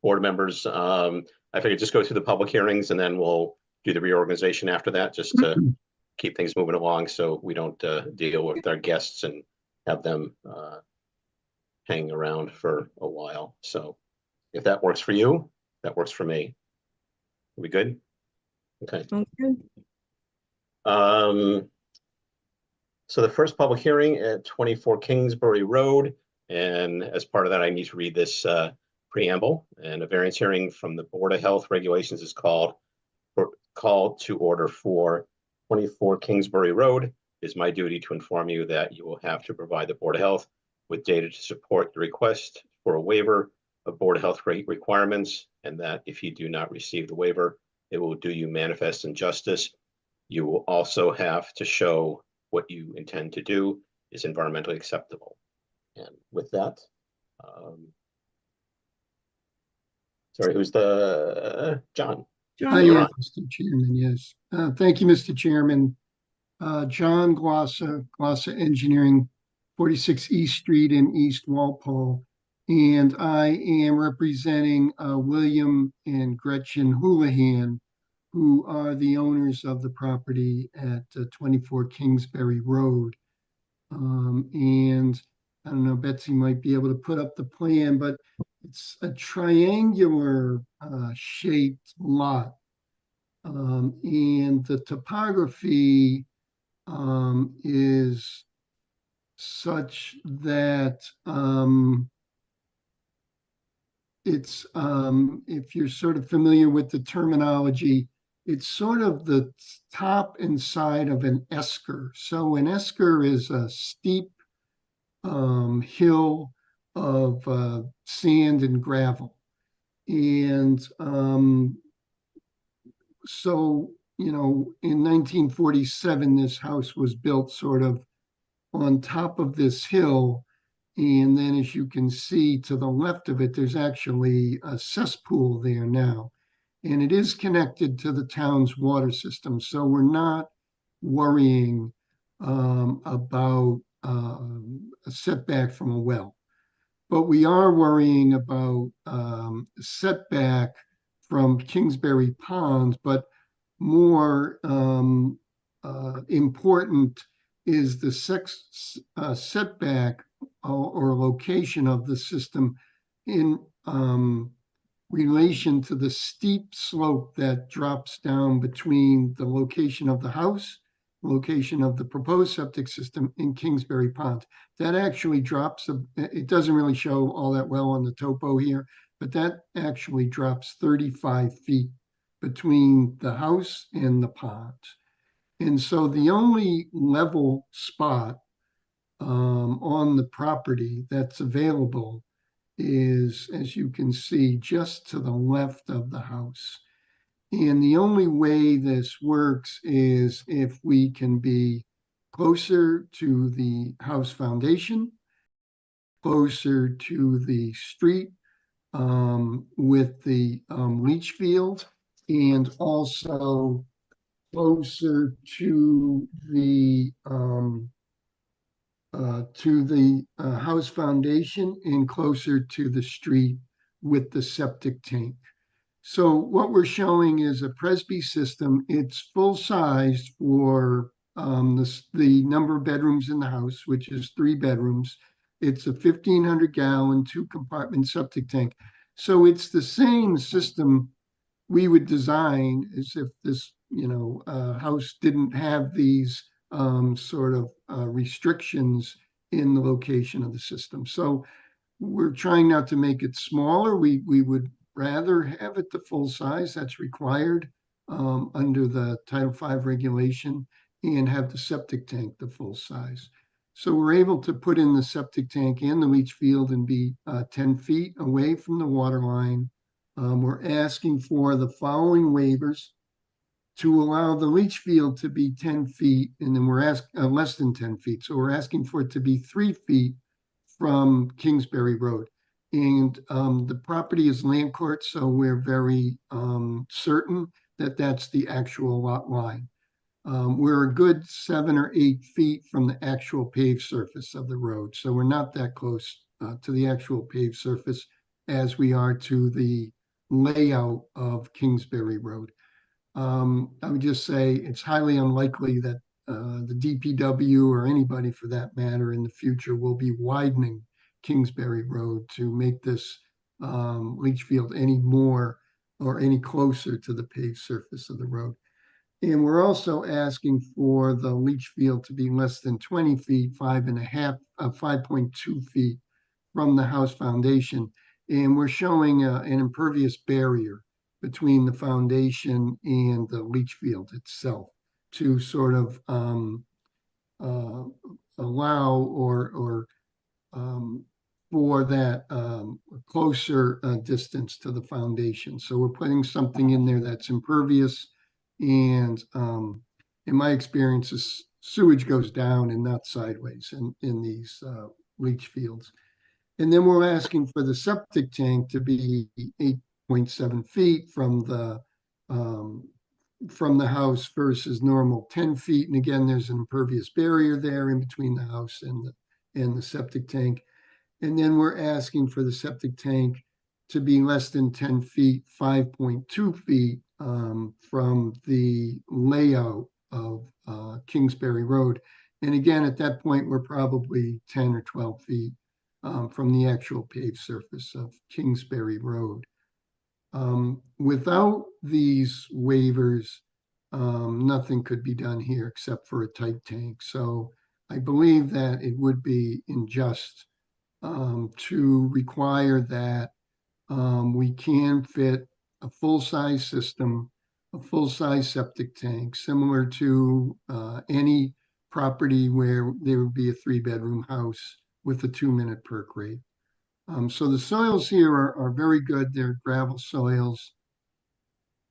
board members. I figured just go through the public hearings and then we'll do the reorganization after that, just to keep things moving along so we don't deal with our guests and have them hanging around for a while. So if that works for you, that works for me. Are we good? Okay. So the first public hearing at 24 Kingsbury Road, and as part of that, I need to read this preamble. And a variance hearing from the Board of Health Regulations is called to order for 24 Kingsbury Road. It is my duty to inform you that you will have to provide the Board of Health with data to support the request for a waiver of Board of Health requirements, and that if you do not receive the waiver, it will do you manifest injustice. You will also have to show what you intend to do is environmentally acceptable. And with that, sorry, who's the John? John, yes, Mr. Chairman, yes. Thank you, Mr. Chairman. John Glossa Engineering, 46 East Street in East Walpole. And I am representing William and Gretchen Houlihan, who are the owners of the property at 24 Kingsbury Road. And I don't know, Betsy might be able to put up the plan, but it's a triangular shaped lot. And the topography is such that it's, if you're sort of familiar with the terminology, it's sort of the top and side of an esker. So an esker is a steep hill of sand and gravel. And so, you know, in 1947, this house was built sort of on top of this hill. And then as you can see to the left of it, there's actually a cesspool there now. And it is connected to the town's water system. So we're not worrying about a setback from a well. But we are worrying about setback from Kingsbury Pond, but more important is the setback or location of the system in relation to the steep slope that drops down between the location of the house, location of the proposed septic system in Kingsbury Pond. That actually drops, it doesn't really show all that well on the topo here, but that actually drops 35 feet between the house and the pond. And so the only level spot on the property that's available is, as you can see, just to the left of the house. And the only way this works is if we can be closer to the house foundation, closer to the street with the leach field, and also closer to the house foundation and closer to the street with the septic tank. So what we're showing is a Presby system. It's full-sized for the number of bedrooms in the house, which is 3 bedrooms. It's a 1,500-gallon, 2-compartment septic tank. So it's the same system we would design as if this, house didn't have these sort of restrictions in the location of the system. So we're trying not to make it smaller. We would rather have it the full size that's required under the Title V regulation, and have the septic tank the full size. So we're able to put in the septic tank and the leach field and be 10 feet away from the water line. We're asking for the following waivers: to allow the leach field to be 10 feet, and then we're asking less than 10 feet. So we're asking for it to be 3 feet from Kingsbury Road. And the property is land court, so we're very certain that that's the actual lot line. We're a good 7 or 8 feet from the actual paved surface of the road. So we're not that close to the actual paved surface as we are to the layout of Kingsbury Road. I would just say it's highly unlikely that the DPW or anybody for that matter in the future will be widening Kingsbury Road to make this leach field any more or any closer to the paved surface of the road. And we're also asking for the leach field to be less than 20 feet, 5.2 feet from the house foundation. And we're showing an impervious barrier between the foundation and the leach field itself to sort of uh, allow or for that closer distance to the foundation. So we're putting something in there that's impervious. And in my experience, sewage goes down and not sideways in these leach fields. And then we're asking for the septic tank to be 8.7 feet um, from the house versus normal 10 feet. And again, there's an impervious barrier there in between the house and the septic tank. And then we're asking for the septic tank to be less than 10 feet, 5.2 feet from the layout of Kingsbury Road. And again, at that point, we're probably 10 or 12 feet from the actual paved surface of Kingsbury Road. Without these waivers, nothing could be done here except for a tight tank. So I believe that it would be unjust to require that we can fit a full-size system, a full-size septic tank, similar to any property where there would be a 3-bedroom house with a 2-minute perk rate. So the soils here are very good. They're gravel soils.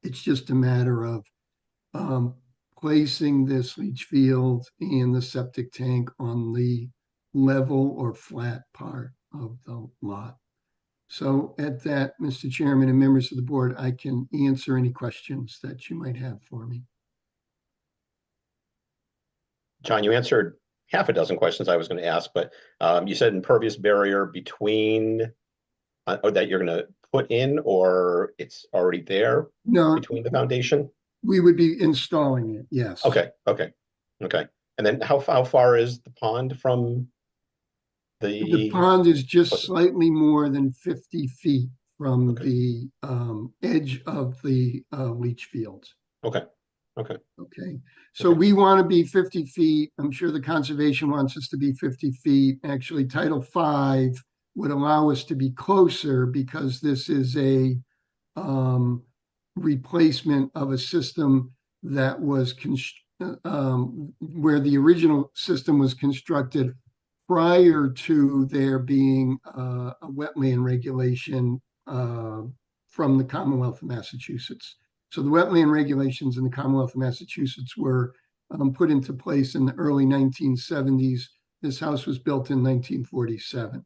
It's just a matter of um, placing this leach field and the septic tank on the level or flat part of the lot. So at that, Mr. Chairman and members of the board, I can answer any questions that you might have for me. John, you answered half a dozen questions I was going to ask, but you said impervious barrier between that you're going to put in, or it's already there No, between the foundation? we would be installing it, yes. Okay. And then how far is the pond from The the? pond is just slightly more than 50 feet from Okay. the edge of the leach field. Okay. Okay, so we want to be 50 feet. I'm sure the conservation wants us to be 50 feet. Actually, Title V would allow us to be closer because this is a replacement of a system that was where the original system was constructed prior to there being a wetland regulation from the Commonwealth of Massachusetts. So the wetland regulations in the Commonwealth of Massachusetts were put into place in the early 1970s. This house was built in 1947.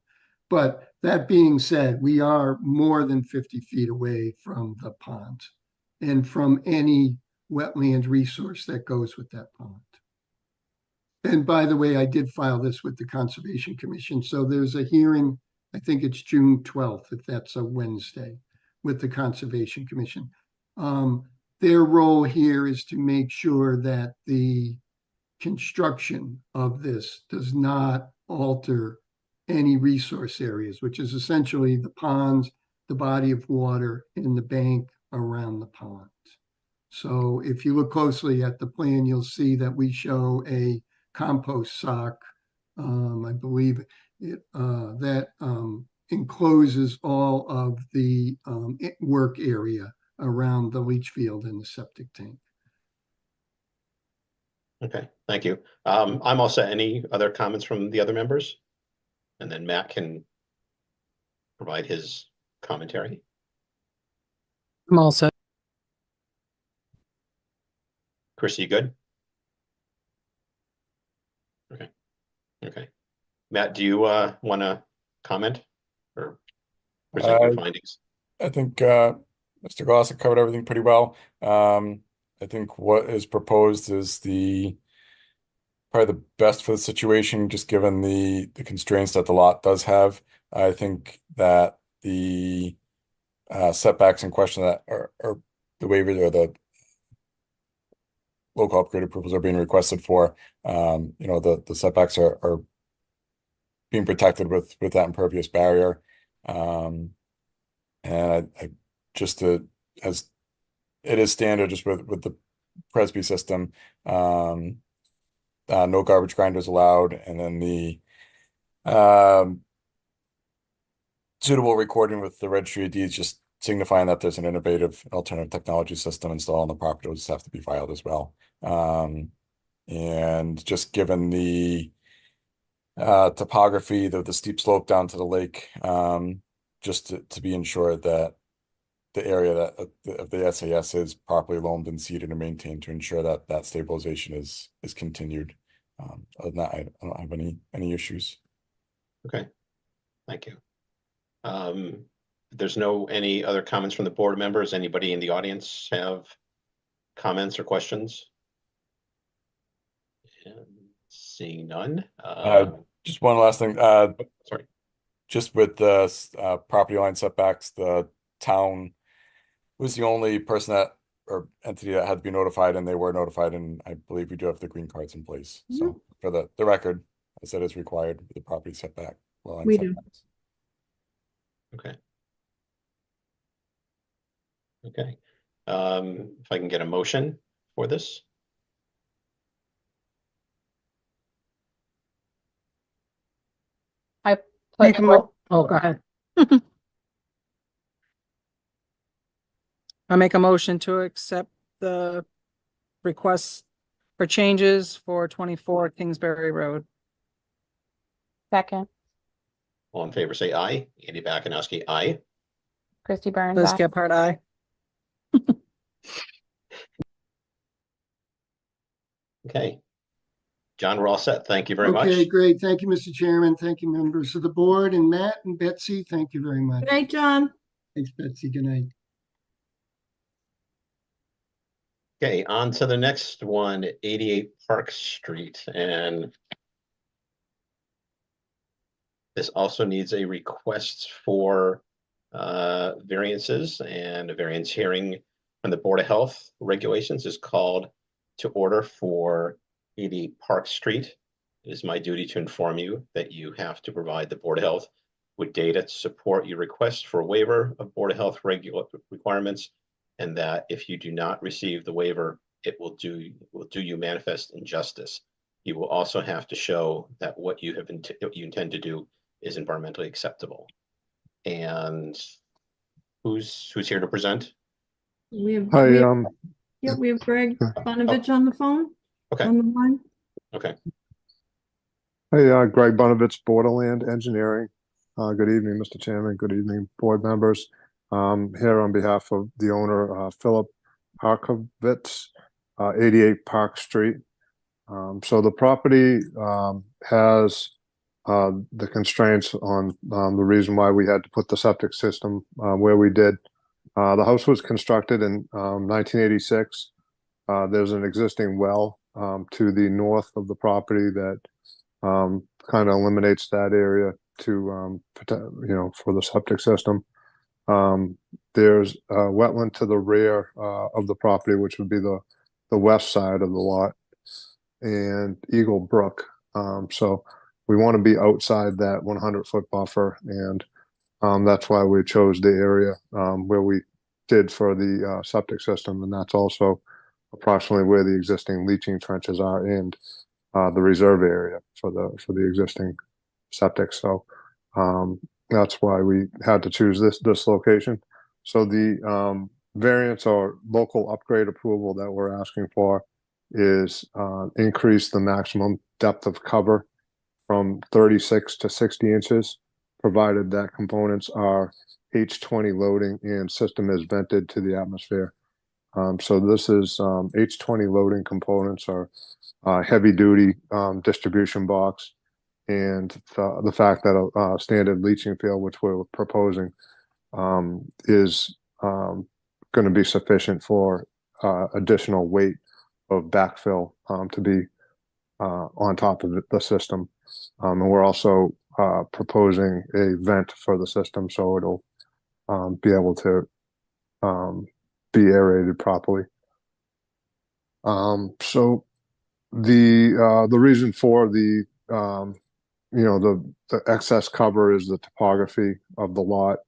But that being said, we are more than 50 feet away from the pond and from any wetland resource that goes with that pond. And by the way, I did file this with the Conservation Commission. So there's a hearing, I think it's June 12th, if that's a Wednesday, with the Conservation Commission. Their role here is to make sure that the construction of this does not alter any resource areas, which is essentially the ponds, the body of water, and the bank around the pond. So if you look closely at the plan, you'll see that we show a compost sock, I believe it that encloses all of the work area around the leach field and the septic tank. Okay, thank you. I'm all set. Any other comments from the other members? And then Matt can provide his commentary. I'm all set. Chris, you good? Okay. Matt, do you want to comment or present your findings? I think Mr. Glossick covered everything pretty well. I think what is proposed is probably the best for the situation, just given the constraints that the lot does have. I think that the setbacks in question that are the waiver or the local upgrade approvals are being requested for, the setbacks are being protected with that impervious barrier. And I just as it is standard just with the Presby system, no garbage grinders allowed, and then the suitable recording with the registry of deeds, just signifying that there's an innovative alternative technology system installed on the property, will just have to be filed as well. And just given the topography, the steep slope down to the lake, just to be ensured that the area that of the SAS is properly loamed and seeded and maintained to ensure that that stabilization is continued. Other than that, I don't have any issues. Okay, thank you. There's any other comments from the board members. Anybody in the audience have comments or questions? And seeing none. Just one last thing. Sorry. Just with the property line setbacks, the town was the only person or entity that had to be notified, and they were notified, and I believe we do have the green cards in place. So for the record, as that is required with the property setback. We do. Okay. Okay. If I can get a motion for this. I Make a mo- Oh, go ahead. I make a motion to accept the requests for changes for 24 Kingsbury Road. Second, All in favor, say aye. Andy Bakunowski, aye. Christy Burns, Liz aye. Gephardt, aye. Okay. John, we're all set. Thank you very much. Okay, great. Thank you, Mr. Chairman. Thank you, members of the board, and Matt and Betsy, thank you very much. Good night, John. Thanks, Betsy. Good night. Okay, on to the next one, 88 Park Street. And this also needs a request for variances, and a variance hearing from the Board of Health Regulations is called to order for 88 Park Street. It is my duty to inform you that you have to provide the Board of Health with data to support your request for a waiver of Board of Health requirements, and that if you do not receive the waiver, it will do you manifest injustice. You will also have to show that what you intend to do is environmentally acceptable. And who's here to present? We have, Hi, we have Greg Bonovich on the phone. Okay. On the line. Okay. hey, Greg Bonovich, Borderland Engineering. Good evening, Mr. Chairman. Good evening, board members. Here on behalf of the owner, Philip Harkovitz, 88 Park Street. So the property has the constraints on the reason why we had to put the septic system where we did. The house was constructed in 1986. There's an existing well to the north of the property that kind of eliminates that area to for the septic system. There's a wetland to the rear of the property, which would be the west side of the lot, and Eagle Brook. So we want to be outside that 100-foot buffer, and that's why we chose the area where we did for the septic system, and that's also approximately where the existing leaching trenches are and the reserve area for the existing septic. So that's why we had to choose this location. So the variance or local upgrade approval that we're asking for is increase the maximum depth of cover from 36 to 60 inches, provided that components are H20 loading and system is vented to the atmosphere. So this is H20 loading components are heavy duty distribution box, and the fact that a standard leaching field, which we're proposing, is going to be sufficient for additional weight of backfill to be on top of the system. And we're also proposing a vent for the system, so it'll be able to be aerated properly. So the reason for the the excess cover is the topography of the lot.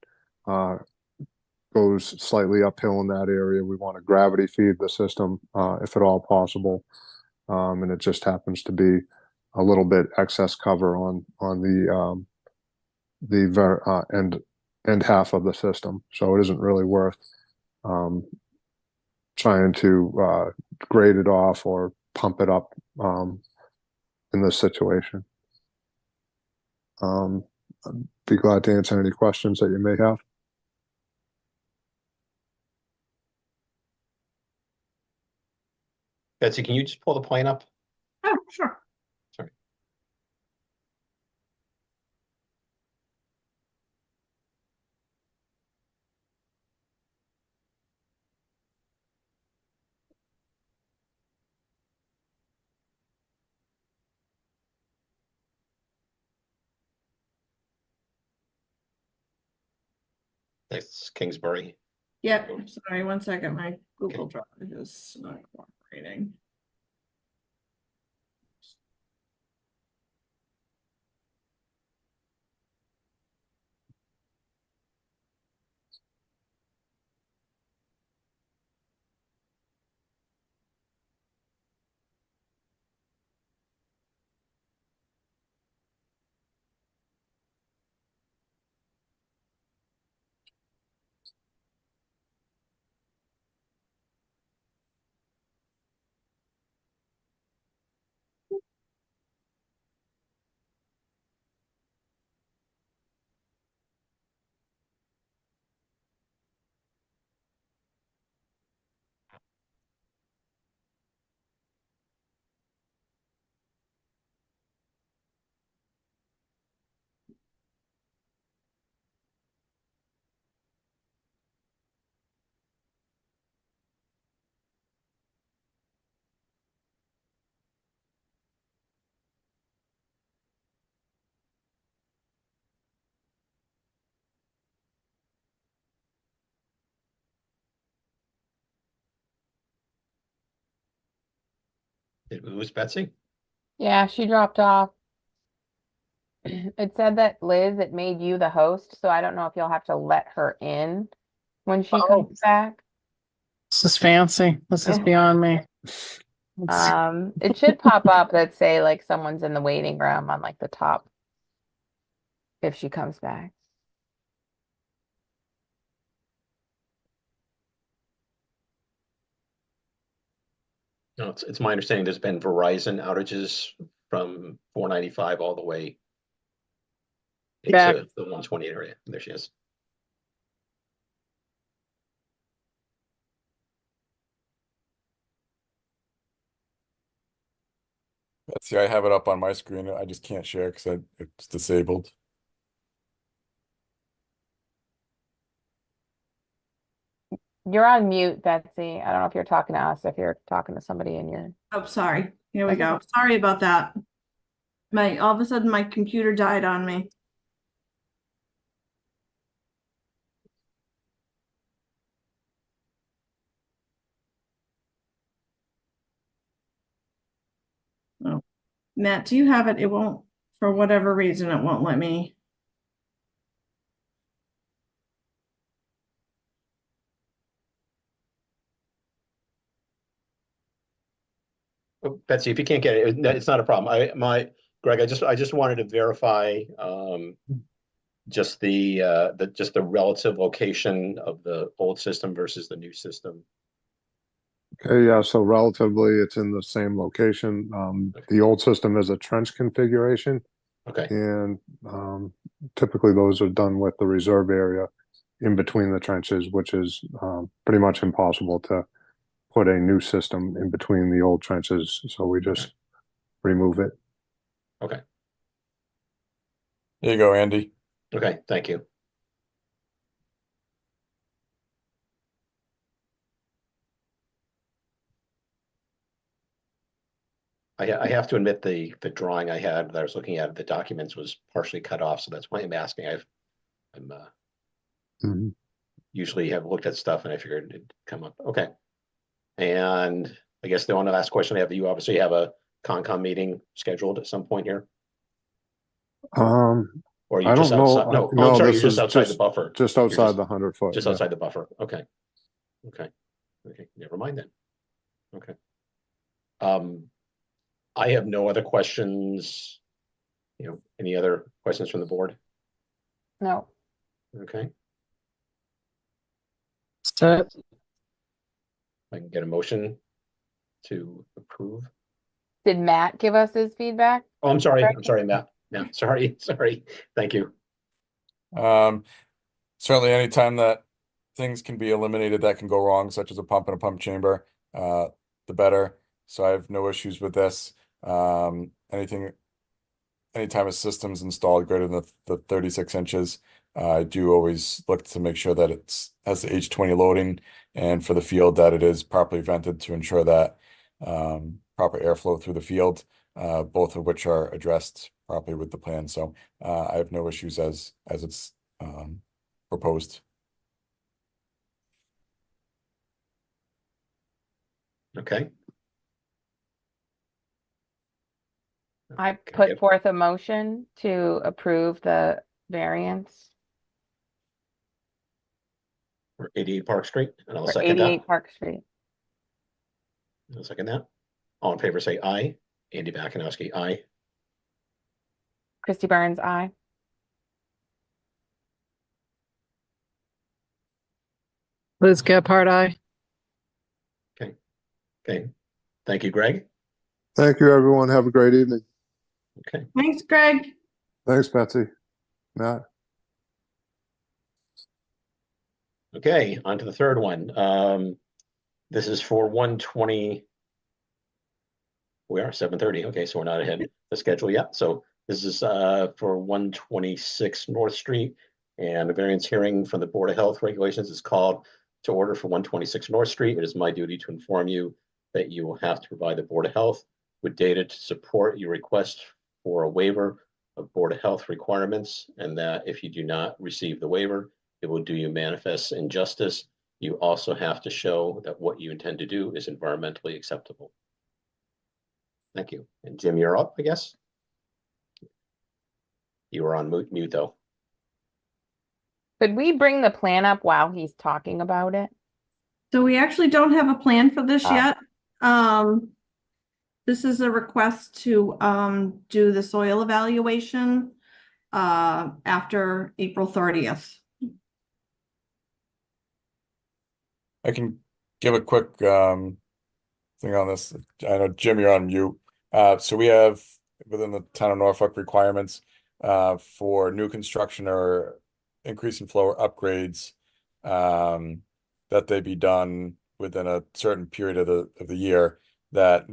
Goes slightly uphill in that area. We want to gravity feed the system if at all possible, and it just happens to be a little bit excess cover on the end half of the system. So it isn't really worth trying to grade it off or pump it up in this situation. I'd be glad to answer any questions that you may have. Betsy, can you just pull the plane up? Oh, sure. Sorry. That's Kingsbury. Yep, sorry, one second, my Google Drive is not cooperating. It was Betsy. Yeah, she dropped off. It said that Liz, it made you the host, so I don't know if you'll have to let her in when she comes back. This is fancy. This is beyond me. It should pop up that say like someone's in the waiting room on like the top if she comes back. No, it's my understanding there's been Verizon outages from 495 all the way Back. into the 128 area. There she is. See, I have it up on my screen. I just can't share because it's disabled. You're on mute, Betsy. I don't know if you're talking to us, if you're talking to somebody in your. Oh, sorry. Here we That's go. okay. Sorry about that. All of a sudden my computer died on me. Oh, Matt, do you have it? It won't, for whatever reason, it won't let me. Oh, Betsy, if you can't get it, it's not a problem. Greg, I just wanted to verify just the relative location of the old system versus the new system. Okay, yeah, so relatively it's in the same location. The old system is a trench configuration, Okay, and typically those are done with the reserve area in between the trenches, which is pretty much impossible to put a new system in between the old trenches. So we just remove it. okay, There you go, Andy. okay, thank you. I have to admit the drawing I had that I was looking at, the documents was partially cut off, so that's why I'm asking. I'm Mhm. usually have looked at stuff and I figured it'd come up. Okay. And I guess the only last question I have, you obviously have a Concom meeting scheduled at some point here, Um, or are you I just don't know. outside? No, oh, I'm No, sorry, this you're just is outside the buffer. just You're outside the 100 foot. Just yeah. outside the buffer. Okay. Okay. Okay. Never mind then. Okay. I have no other questions. Any other questions from the board? No. Okay. So, I can get a motion to approve. Did Matt give us his feedback? Oh, I'm sorry. Right. I'm sorry, Matt. Yeah, sorry. Thank you. Certainly anytime that things can be eliminated that can go wrong, such as a pump in a pump chamber, the better. So I have no issues with this. Anytime a system's installed greater than the 36 inches, I do always look to make sure that has the H20 loading, and for the field that it is properly vented to ensure that proper airflow through the field, both of which are addressed properly with the plan. So I have no issues as it's proposed. Okay. I Okay, put yep. forth a motion to approve the variance For 88 Park Street, and I'll for second that. 88 Park Street. I'll second that. All in favor, say aye. Andy Bakunowski, aye. Christy Burns, aye. Liz Gephardt, aye. Okay. Thank you, Greg. Thank you, everyone. Have a great evening. Okay. Thanks, Greg. Thanks, Betsy. Matt. Okay, on to the third one. This is for 120. We are 7:30. Okay, so we're not ahead of the schedule yet. So this is for 126 North Street, and a variance hearing from the Board of Health Regulations is called to order for 126 North Street. It is my duty to inform you that you will have to provide the Board of Health with data to support your request for a waiver of Board of Health requirements, and that if you do not receive the waiver, it will do you manifest injustice. You also have to show that what you intend to do is environmentally acceptable. Thank you. And Jim, you're up, I guess. You were on mute though. Could we bring the plan up while he's talking about it? So we actually don't have a plan for this Ah. yet. This is a request to do the soil evaluation after April 30th. I can give a quick thing on this. I know, Jim, you're on mute. So we have within the town of Norfolk requirements for new construction or increase in flow or upgrades that they be done within a certain period of the year. That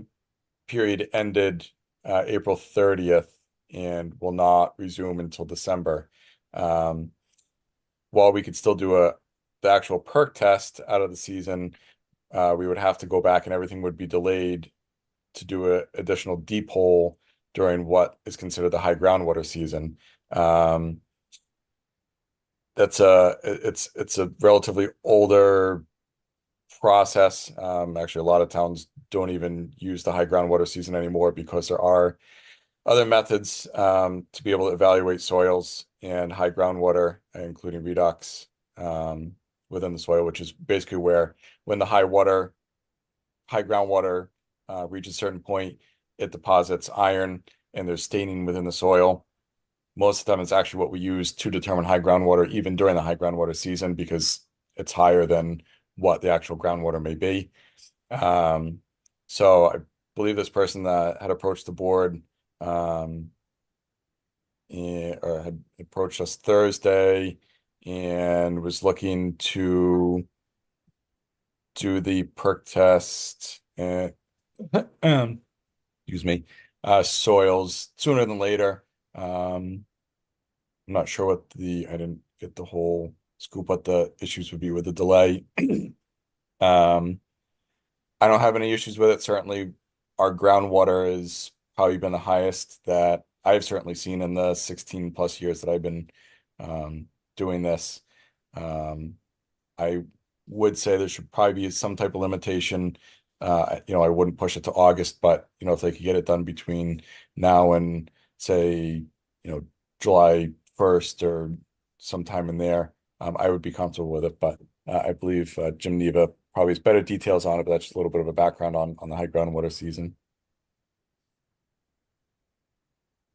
period ended April 30th and will not resume until December. While we could still do the actual perk test out of the season, we would have to go back and everything would be delayed to do an additional deep hole during what is considered the high groundwater season. It's a relatively older process. Actually, a lot of towns don't even use the high groundwater season anymore because there are other methods to be able to evaluate soils and high groundwater, including redox within the soil, which is basically where when the high groundwater reaches a certain point, it deposits iron and there's staining within the soil. Most of the time, it's actually what we use to determine high groundwater, even during the high groundwater season, because it's higher than what the actual groundwater may be. So I believe this person that had approached the board or had approached us Thursday and was looking to do the perk test and excuse me, soils sooner than later. I'm not sure what I didn't get the whole scoop what the issues would be with the delay. I don't have any issues with it. Certainly, our groundwater has probably been the highest that I've certainly seen in the 16 plus years that I've been doing this. I would say there should probably be some type of limitation. You know, I wouldn't push it to August, but you know, if they could get it done between now and say, you know, July 1st or sometime in there, I would be comfortable with it. But I believe Jim Neva probably has better details on it, but that's just a little bit of a background on the high groundwater season.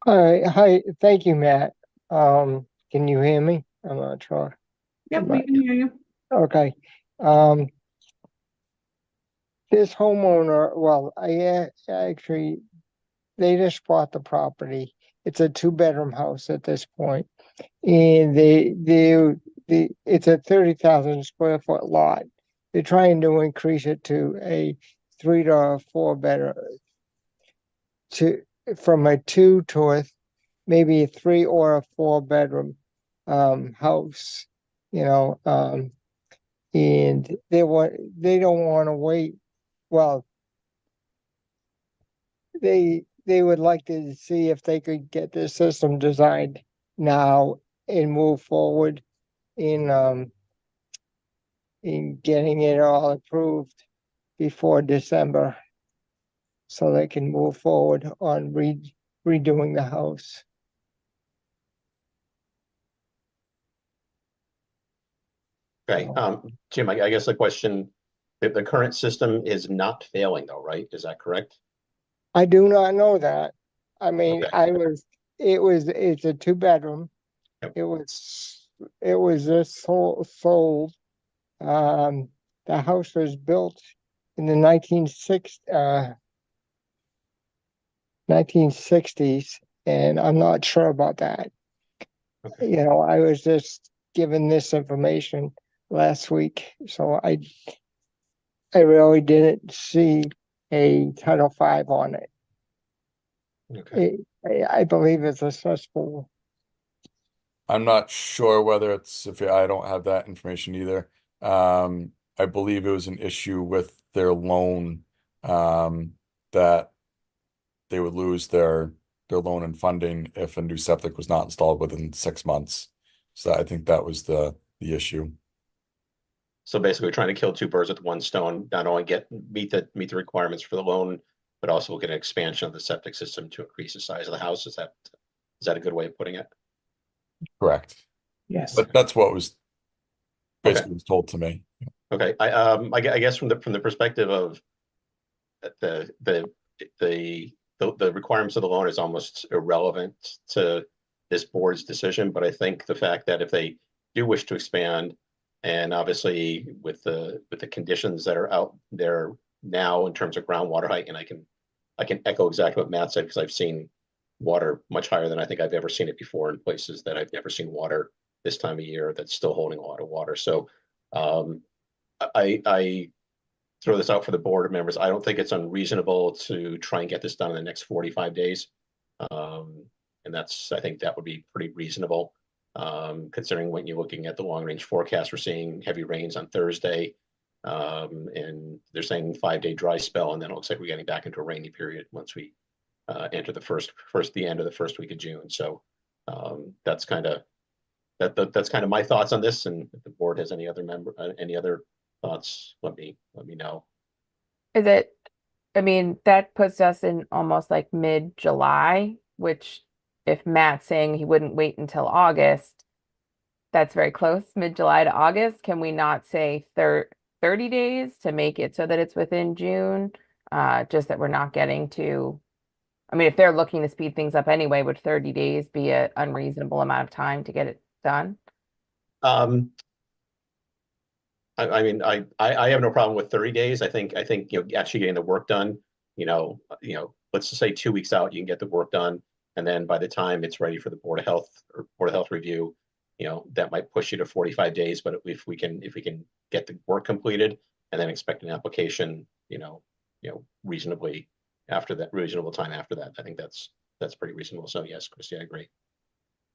All right, hi, thank you, Matt. Can you hear me? I'm not sure. Yep, we can hear you. Okay. Um, this homeowner, well, actually, they just bought the property. It's a 2-bedroom house at this point. And it's a 30,000 square foot lot. They're trying to increase it to a 3 to 4 bedroom, from a 2 to maybe a 3 or a 4 bedroom house, you know, and they don't want to wait. Well, they would like to see if they could get the system designed now and move forward in getting it all approved before December, so they can move forward on redoing the house. Okay, Jim, I guess the question, the current system is not failing though, right? Is that correct? I do not know that. I mean, Okay. it's a 2-bedroom. Yep. It was just sold. The house was built in the 1960s, and I'm not sure about that. Okay. You know, I was just given this information last week, so I really didn't see a Title V on it. Okay. I believe it's a cesspool. I'm not sure whether it's if I don't have that information either. I believe it was an issue with their loan, that they would lose their loan and funding if a new septic was not installed within 6 months. So I think that was the issue. So basically, we're trying to kill two birds with one stone, not only meet the requirements for the loan, but also look at an expansion of the septic system to increase the size of the house. Is that a good way of putting it? Correct. Yes. But that's what was Okay. basically was told to me. Okay. I guess from the perspective of the requirements of the loan is almost irrelevant to this board's decision. But I think the fact that if they do wish to expand, and obviously with the conditions that are out there now in terms of groundwater height, and I can echo exactly what Matt said, because I've seen water much higher than I think I've ever seen it before in places that I've never seen water this time of year that's still holding a lot of water. So I throw this out for the board members. I don't think it's unreasonable to try and get this done in the next 45 days. And I think that would be pretty reasonable, considering when you're looking at the long range forecast, we're seeing heavy rains on Thursday. And they're saying 5-day dry spell, and then it looks like we're getting back into a rainy period once we enter the end of the first week of June. So that's kind of my thoughts on this. And if the board has any other thoughts, let me know. I mean, that puts us in almost like mid-July, which if Matt's saying he wouldn't wait until August, that's very close, mid-July to August. Can we not say 30 days to make it so that it's within June? Just that we're not getting to, I mean, if they're looking to speed things up anyway, would 30 days be an unreasonable amount of time to get it done? I mean, I have no problem with 30 days. I think actually getting the work done, let's just say 2 weeks out, you can get the work done, and then by the time it's ready for the Board of Health review, that might push you to 45 days. But if we can get the work completed and then expect an application, reasonable time after that, I think that's pretty reasonable. So yes, Christy, I agree.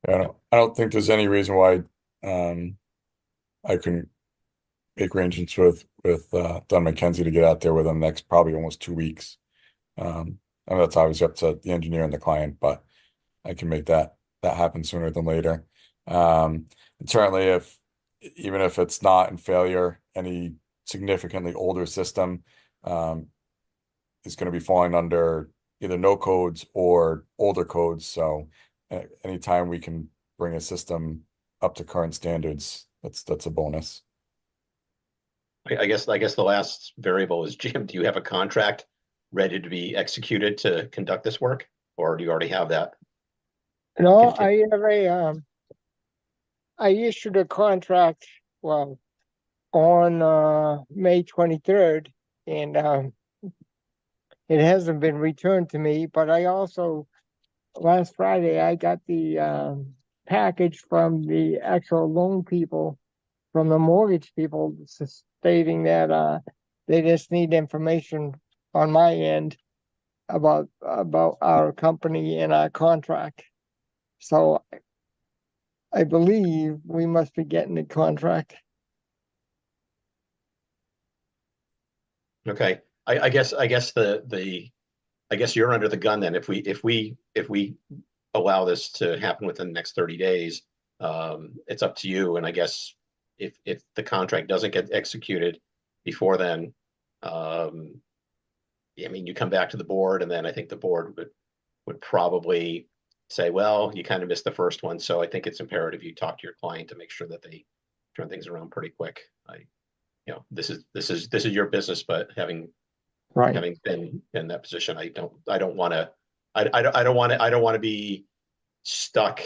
I don't think there's any reason why I couldn't make arrangements with Don McKenzie to get out there within the next probably almost 2 weeks. And that's obviously up to the engineer and the client, but I can make that happen sooner than later. And certainly if even if it's not in failure, any significantly older system is going to be falling under either no codes or older codes. So anytime we can bring a system up to current standards, that's a bonus. I guess the last variable is, Jim, do you have a contract ready to be executed to conduct this work, or do you already have that? No, Continue. I have I issued a contract, well, on May 23rd, and it hasn't been returned to me, but I also last Friday I got the package from the actual loan people, from the mortgage people, stating that they just need information on my end about our company and our contract. So I believe we must be getting the contract. Okay, I guess I guess you're under the gun then. If we allow this to happen within the next 30 days, it's up to you. And I guess if the contract doesn't get executed before then, I mean, you come back to the board, and then I think the board would probably say, well, you kind of missed the first one. So I think it's imperative you talk to your client to make sure that they turn things around pretty quick. This is your business, but having been in that position, I don't want to be stuck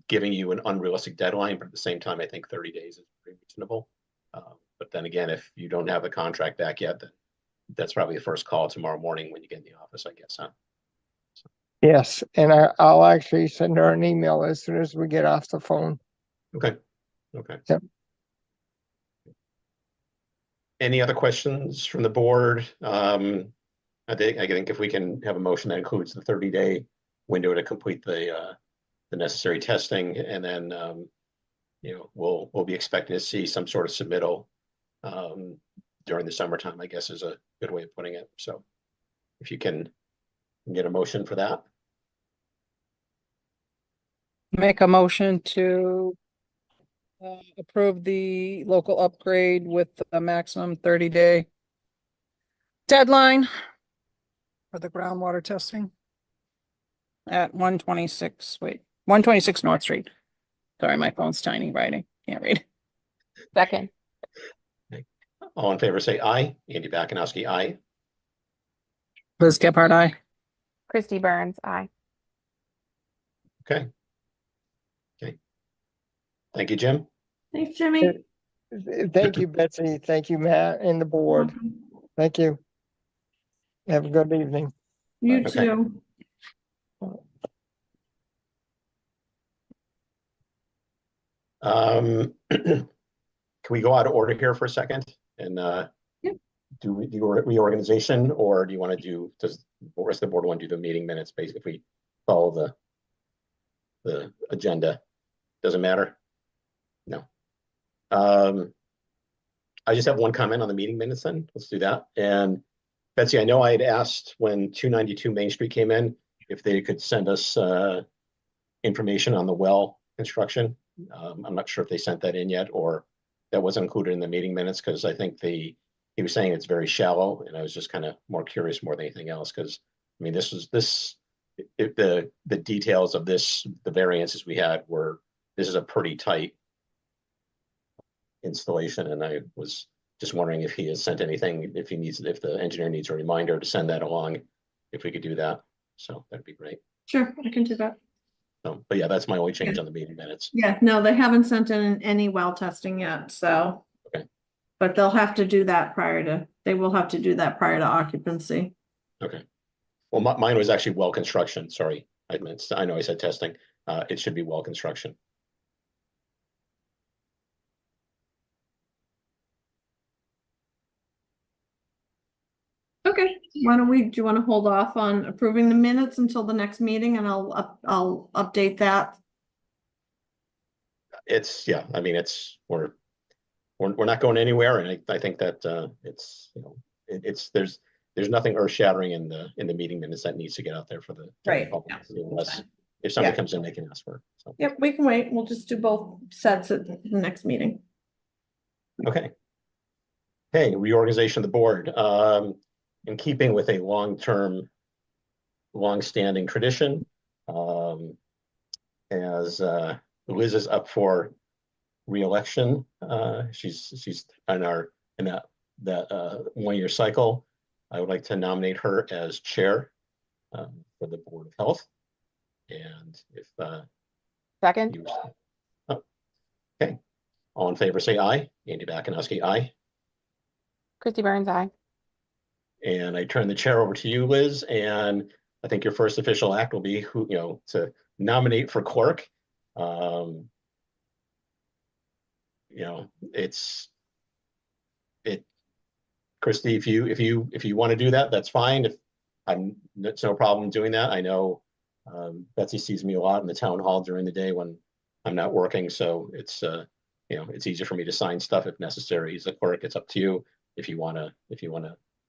giving you an unrealistic deadline. But at the same time, I think 30 days is pretty reasonable. But then again, if you don't have the contract back yet, then that's probably the first call tomorrow morning when you get in the office, I guess, huh? Yes, and I'll actually send her an email as soon as we get off the phone. Okay. Yep. Any other questions from the board? I think if we can have a motion that includes the 30-day window to complete the necessary testing, and then we'll be expecting to see some sort of submittal during the summertime, I guess is a good way of putting it. So if you can get a motion for that. Make a motion to approve the local upgrade with a maximum 30-day deadline for the groundwater testing at 126 North Street. Sorry, my phone's tiny writing. Can't read. Second. All in favor, say aye. Andy Bakunowski, aye. Liz Gephardt, aye. Christy Burns, aye. Okay. Thank you, Jim. Thanks, Jimmy. Thank you, Betsy. Thank you, Matt, and the board. Thank you. Have a good evening. You Okay. too. Can we go out of order here for a second and do the reorganization, or do you want to does the rest of the board want to do the meeting minutes basically if we follow the agenda? Doesn't matter. No. I just have one comment on the meeting minutes then. Let's do that. And Betsy, I know I had asked when 292 Main Street came in if they could send us information on the well construction. I'm not sure if they sent that in yet, or that wasn't included in the meeting minutes, because I think he was saying it's very shallow, and I was just kind of more curious more than anything else, because I mean the details of the variances we had this is a pretty tight installation, and I was just wondering if he has sent anything, if the engineer needs a reminder to send that along, if we could do that. So that'd be great. Sure, I can do that. So, but yeah, that's my only change on the meeting minutes. Yeah, no, they haven't sent in any well testing yet, so. Okay. But they'll have to do that they will have to do that prior to occupancy. Okay. Well, mine was actually well construction. Sorry, I know I said testing. It should be well construction. Okay, do you want to hold off on approving the minutes until the next meeting, and I'll update that? I mean, we're not going anywhere, and I think that there's nothing earth shattering in the meeting minutes that needs to get out there for the Right, public, yeah. unless if somebody Yeah. comes in, they can ask for it. So. Yep, we can wait. We'll just do both sets at the next meeting. Okay. Okay, reorganization of the board. In keeping with a long-standing tradition, as Liz is up for re-election. She's in that 1 year cycle. I would like to nominate her as chair for the Board of Health. And if Second, you, oh, okay, all in favor, say aye. Andy Bakunowski, aye. Christy Burns, aye. And I turn the chair over to you, Liz. And I think your first official act will be to nominate for clerk. Christy, if you want to do that, that's fine. It's no problem doing that. I know Betsy sees me a lot in the town hall during the day when I'm not working, so it's easier for me to sign stuff if necessary. As a clerk, it's up to you. If you wanna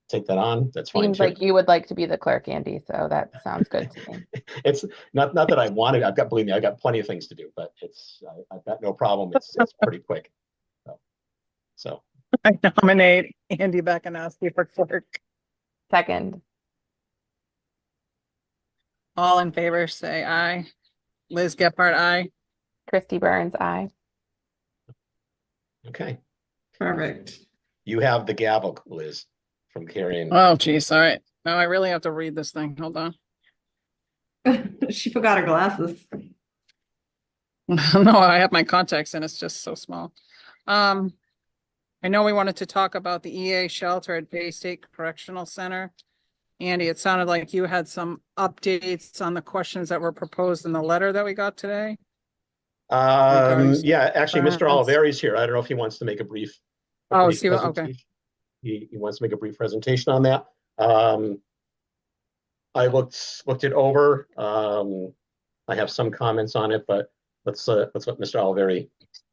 take that on, that's fine Seems too. like you would like to be the clerk, Andy, so that sounds good to me. It's not that I want it. Believe me, I've got plenty of things to do, but I've got no problem. It's pretty quick. So I nominate Andy Bakunowski for clerk. Second, All in favor, say aye. Liz Gephardt, aye. Christy Burns, aye. okay, Perfect. you have the gavel, Liz, from carrying. Oh, geez, all right. Now I really have to read this thing. Hold on. She forgot her glasses. No, I have my contacts and it's just so small. I know we wanted to talk about the EA shelter at Bay State Correctional Center. Andy, it sounded like you had some updates on the questions that were proposed in the letter that we got today. Yeah, actually, Mr. concerns. Oliveri's here. I don't know if he wants to make a brief. Oh, is he? Okay. presentation. He wants to make a brief presentation on that. I looked it over. I have some comments on it, but let's let Mr. Oliveri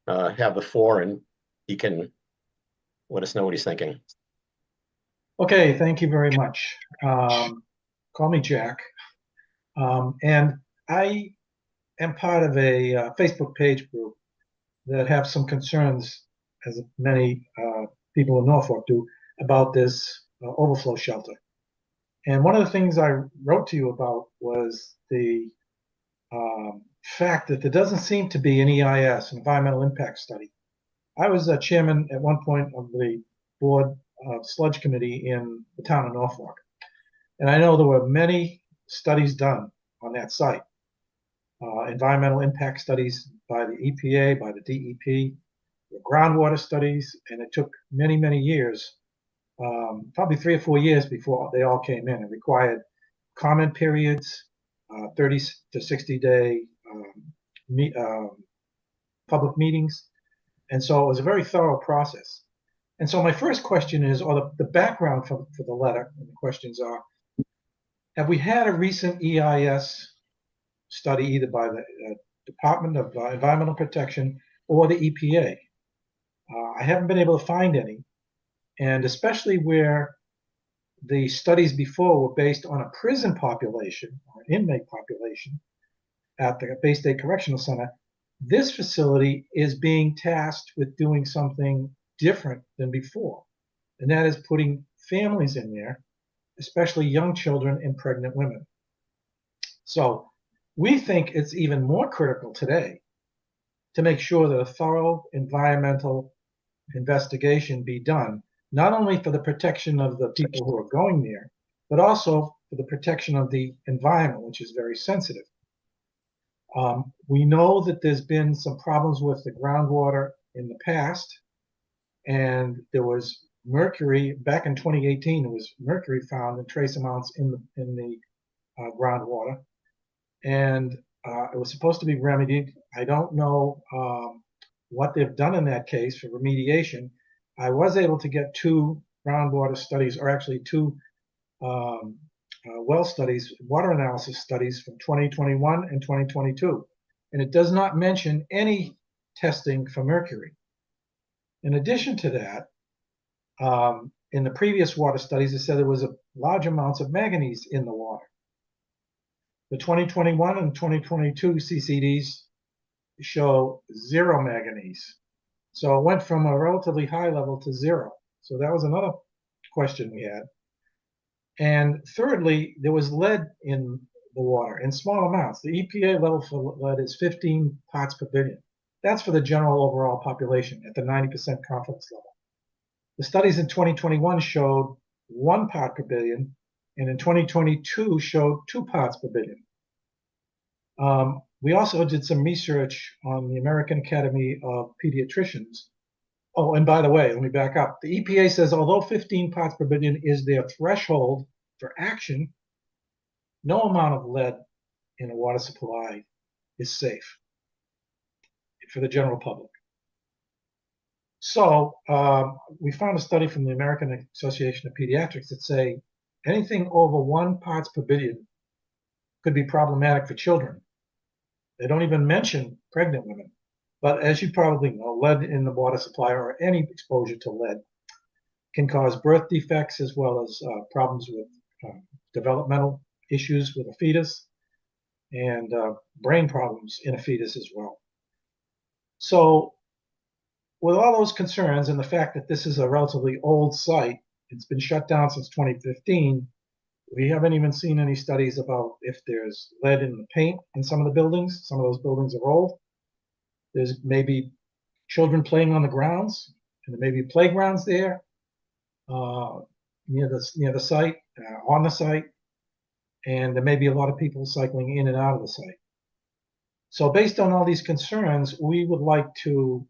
have the floor, and he can let us know what he's thinking. Okay, thank you very much. Call me Jack. And I am part of a Facebook page group that have some concerns, as many people in Norfolk do, about this overflow shelter. And one of the things I wrote to you about was the fact that there doesn't seem to be an EIS, environmental impact study. I was a chairman at one point of the board sludge committee in the town of Norfolk. And I know there were many studies done on that site. Environmental impact studies by the EPA, by the DEP, groundwater studies, and it took many, many years, probably 3 or 4 years before they all came in. It required comment periods, 30 to 60 day public meetings. And so it was a very thorough process. And so my first question is, or the background for the letter, and the questions are, have we had a recent EIS study either by the Department of Environmental Protection or the EPA? I haven't been able to find any, and especially where the studies before were based on a prison population or an inmate population at the Bay State Correctional Center, this facility is being tasked with doing something different than before, and that is putting families in there, especially young children and pregnant women. So we think it's even more critical today to make sure that a thorough environmental investigation be done, not only for the protection of the people who are going there, but also for the protection of the environment, which is very sensitive. We know that there's been some problems with the groundwater in the past, and there was mercury back in 2018. There was mercury found in trace amounts in the groundwater, and it was supposed to be remedied. I don't know what they've done in that case for remediation. I was able to get 2 groundwater studies, or actually 2 well studies, water analysis studies from 2021 and 2022, and it does not mention any testing for mercury. In addition to that, in the previous water studies, it said there was large amounts of manganese in the water. The 2021 and 2022 CCDs show 0 manganese. So it went from a relatively high level to 0. So that was another question we had. And thirdly, there was lead in the water in small amounts. The EPA level for lead is 15 parts per billion. That's for the general overall population at the 90% confidence level. The studies in 2021 showed 1 part per billion, and in 2022 showed 2 parts per billion. We also did some research on the American Academy of Pediatricians. Oh, and by the way, let me back up. The EPA says although 15 parts per billion is their threshold for action, no amount of lead in a water supply is safe for the general public. So we found a study from the American Association of Pediatrics that say anything over 1 parts per billion could be problematic for children. They don't even mention pregnant women. But as you probably know, lead in the water supply or any exposure to lead can cause birth defects as well as problems with developmental issues with a fetus and brain problems in a fetus as well. So with all those concerns and the fact that this is a relatively old site, it's been shut down since 2015, we haven't even seen any studies about if there's lead in the paint in some of the buildings. Some of those buildings are old. There's maybe children playing on the grounds, and there may be playgrounds there near the site, on the site, and there may be a lot of people cycling in and out of the site. So based on all these concerns, we would like to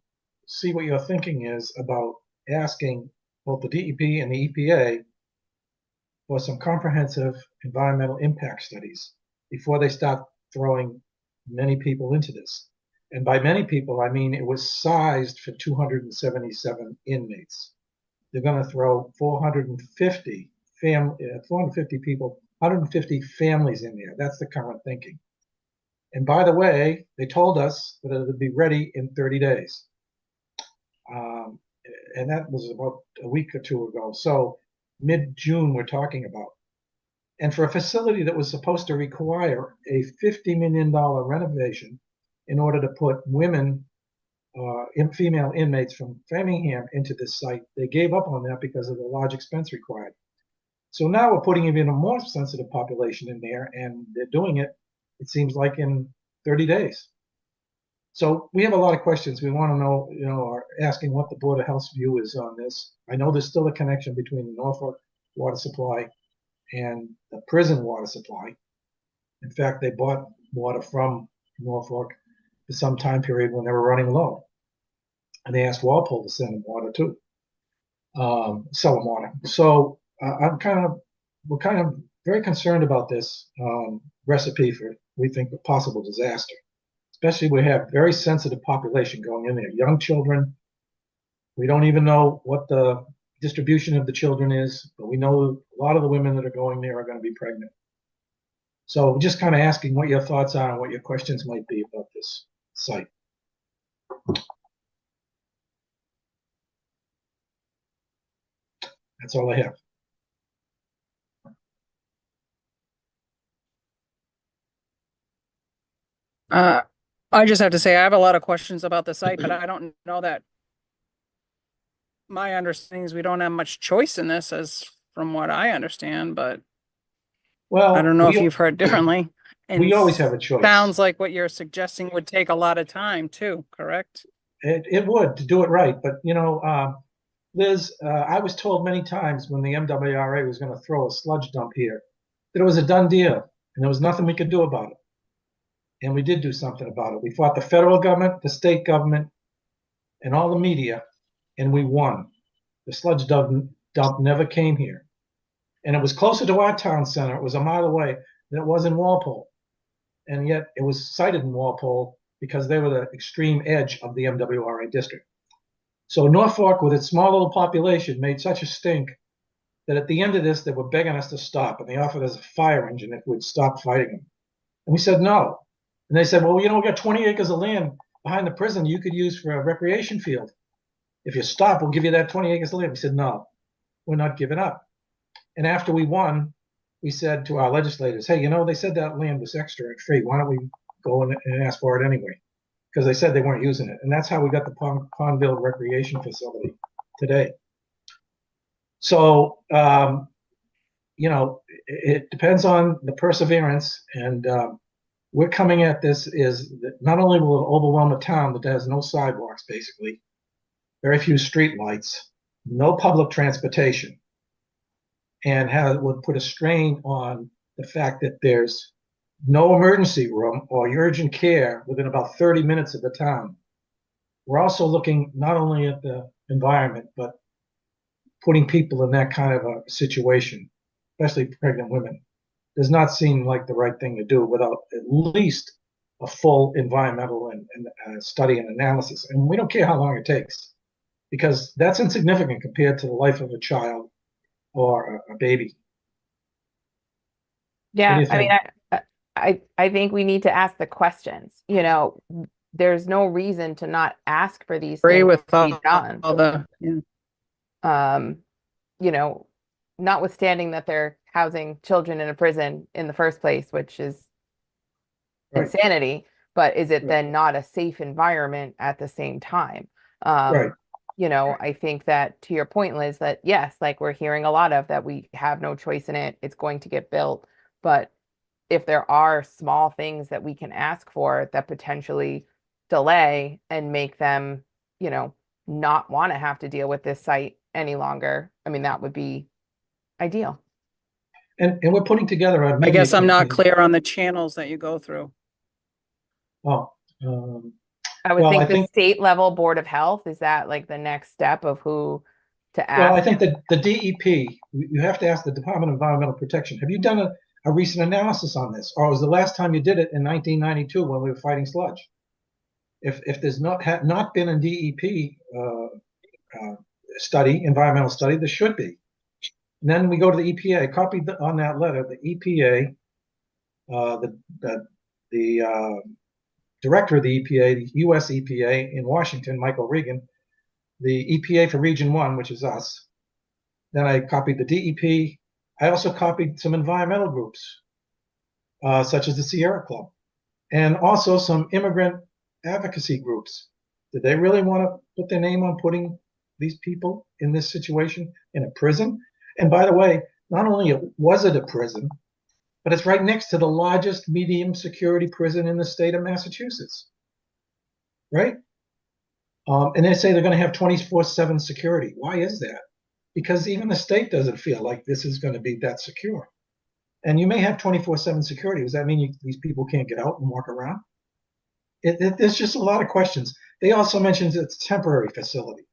see what your thinking is about asking both the DEP and the EPA for some comprehensive environmental impact studies before they start throwing many people into this. And by many people, I mean it was sized for 277 inmates. They're going to throw 450 people, 150 families in there. That's the current thinking. And by the way, they told us that it would be ready in 30 days. And that was about a week or two ago. So mid-June we're talking about. And for a facility that was supposed to require a $50 million renovation in order to put women, female inmates from Framingham into this site, they gave up on that because of the large expense required. So now we're putting even a more sensitive population in there, and they're doing it, it seems like, in 30 days. So we have a lot of questions. We want to know, are asking what the Board of Health's view is on this. I know there's still a connection between the Norfolk water supply and the prison water supply. In fact, they bought water from Norfolk for some time period when they were running low. And they asked Walpole to send them water too, sell them water. So we're kind of very concerned about this recipe for, we think, a possible disaster. Especially we have very sensitive population going in there, young children. We don't even know what the distribution of the children is, but we know a lot of the women that are going there are going to be pregnant. So just kind of asking what your thoughts are and what your questions might be about this site. That's all I have. I just have to say, I have a lot of questions about the site, but I don't know that. My understanding is we don't have much choice in this, as from what I understand, but well, I don't know if you've heard differently. And we always have a choice. Sounds like what you're suggesting would take a lot of time too, correct? It would, to do it right. But, Liz, I was told many times when the MWRA was going to throw a sludge dump here that it was a done deal and there was nothing we could do about it. And we did do something about it. We fought the federal government, the state government, and all the media, and we won. The sludge dump never came here. And it was closer to our town center. It was a mile away than it was in Walpole. And yet it was sited in Walpole because they were the extreme edge of the MWRA district. So Norfolk, with its small little population, made such a stink that at the end of this, they were begging us to stop. And they offered us a fire engine if we'd stop fighting them. And we said no. And they said, well, we got 20 acres of land behind the prison you could use for a recreation field. If you stop, we'll give you that 20 acres of land. We said, no, we're not giving up. And after we won, we said to our legislators, hey, they said that land was extra and free. Why don't we go and ask for it anyway? because they said they weren't using it. And that's how we got the Pondville Recreation Facility today. So, you know, it depends on the perseverance, and we're coming at this is that not only will it overwhelm a town that has no sidewalks, basically, very few street lights, no public transportation, and would put a strain on the fact that there's no emergency room or urgent care within about 30 minutes of the town. We're also looking not only at the environment, but putting people in that kind of a situation, especially pregnant women, does not seem like the right thing to do without at least a full environmental and study and analysis. And we don't care how long it takes, because that's insignificant compared to the life of a child or a baby. Yeah, do you I mean, think? I think we need to ask the questions. You know, there's no reason to not ask for these Agree things with to be done. all the, yeah. You know, notwithstanding that they're housing children in a prison in the first place, which is Right. insanity, but is it Right. then not a safe environment at the same time? Right. You know, I think that to your point, Liz, that yes, like we're hearing a lot of that we have no choice in it, it's going to get built. But if there are small things that we can ask for that potentially delay and make them, you know, not want to have to deal with this site any longer, I mean, that would be ideal. And we're putting together a I media guess I'm not campaign. clear on the channels that you go through. Oh, I would Well, think I the think- state level Board of Health, is that like the next step of who to well, I ask? think that the DEP, you have to ask the Department of Environmental Protection. Have you done a recent analysis on this, or was the last time you did it in 1992 when we were fighting sludge? If there's not been a DEP study, environmental study, there should be. And then we go to the EPA. Copied on that letter, the EPA, the director of the EPA, the U.S. EPA in Washington, Michael Regan, the EPA for Region 1, which is us. Then I copied the DEP. I also copied some environmental groups, such as the Sierra Club, and also some immigrant advocacy groups. Did they really want to put their name on putting these people in this situation in a prison? And by the way, not only was it a prison, but it's right next to the largest medium security prison in the state of Massachusetts, right? And they say they're going to have 24/7 security. Why is that? Because even the state doesn't feel like this is going to be that secure. And you may have 24/7 security. Does that mean these people can't get out and walk around? There's just a lot of questions. They also mentioned it's a temporary facility.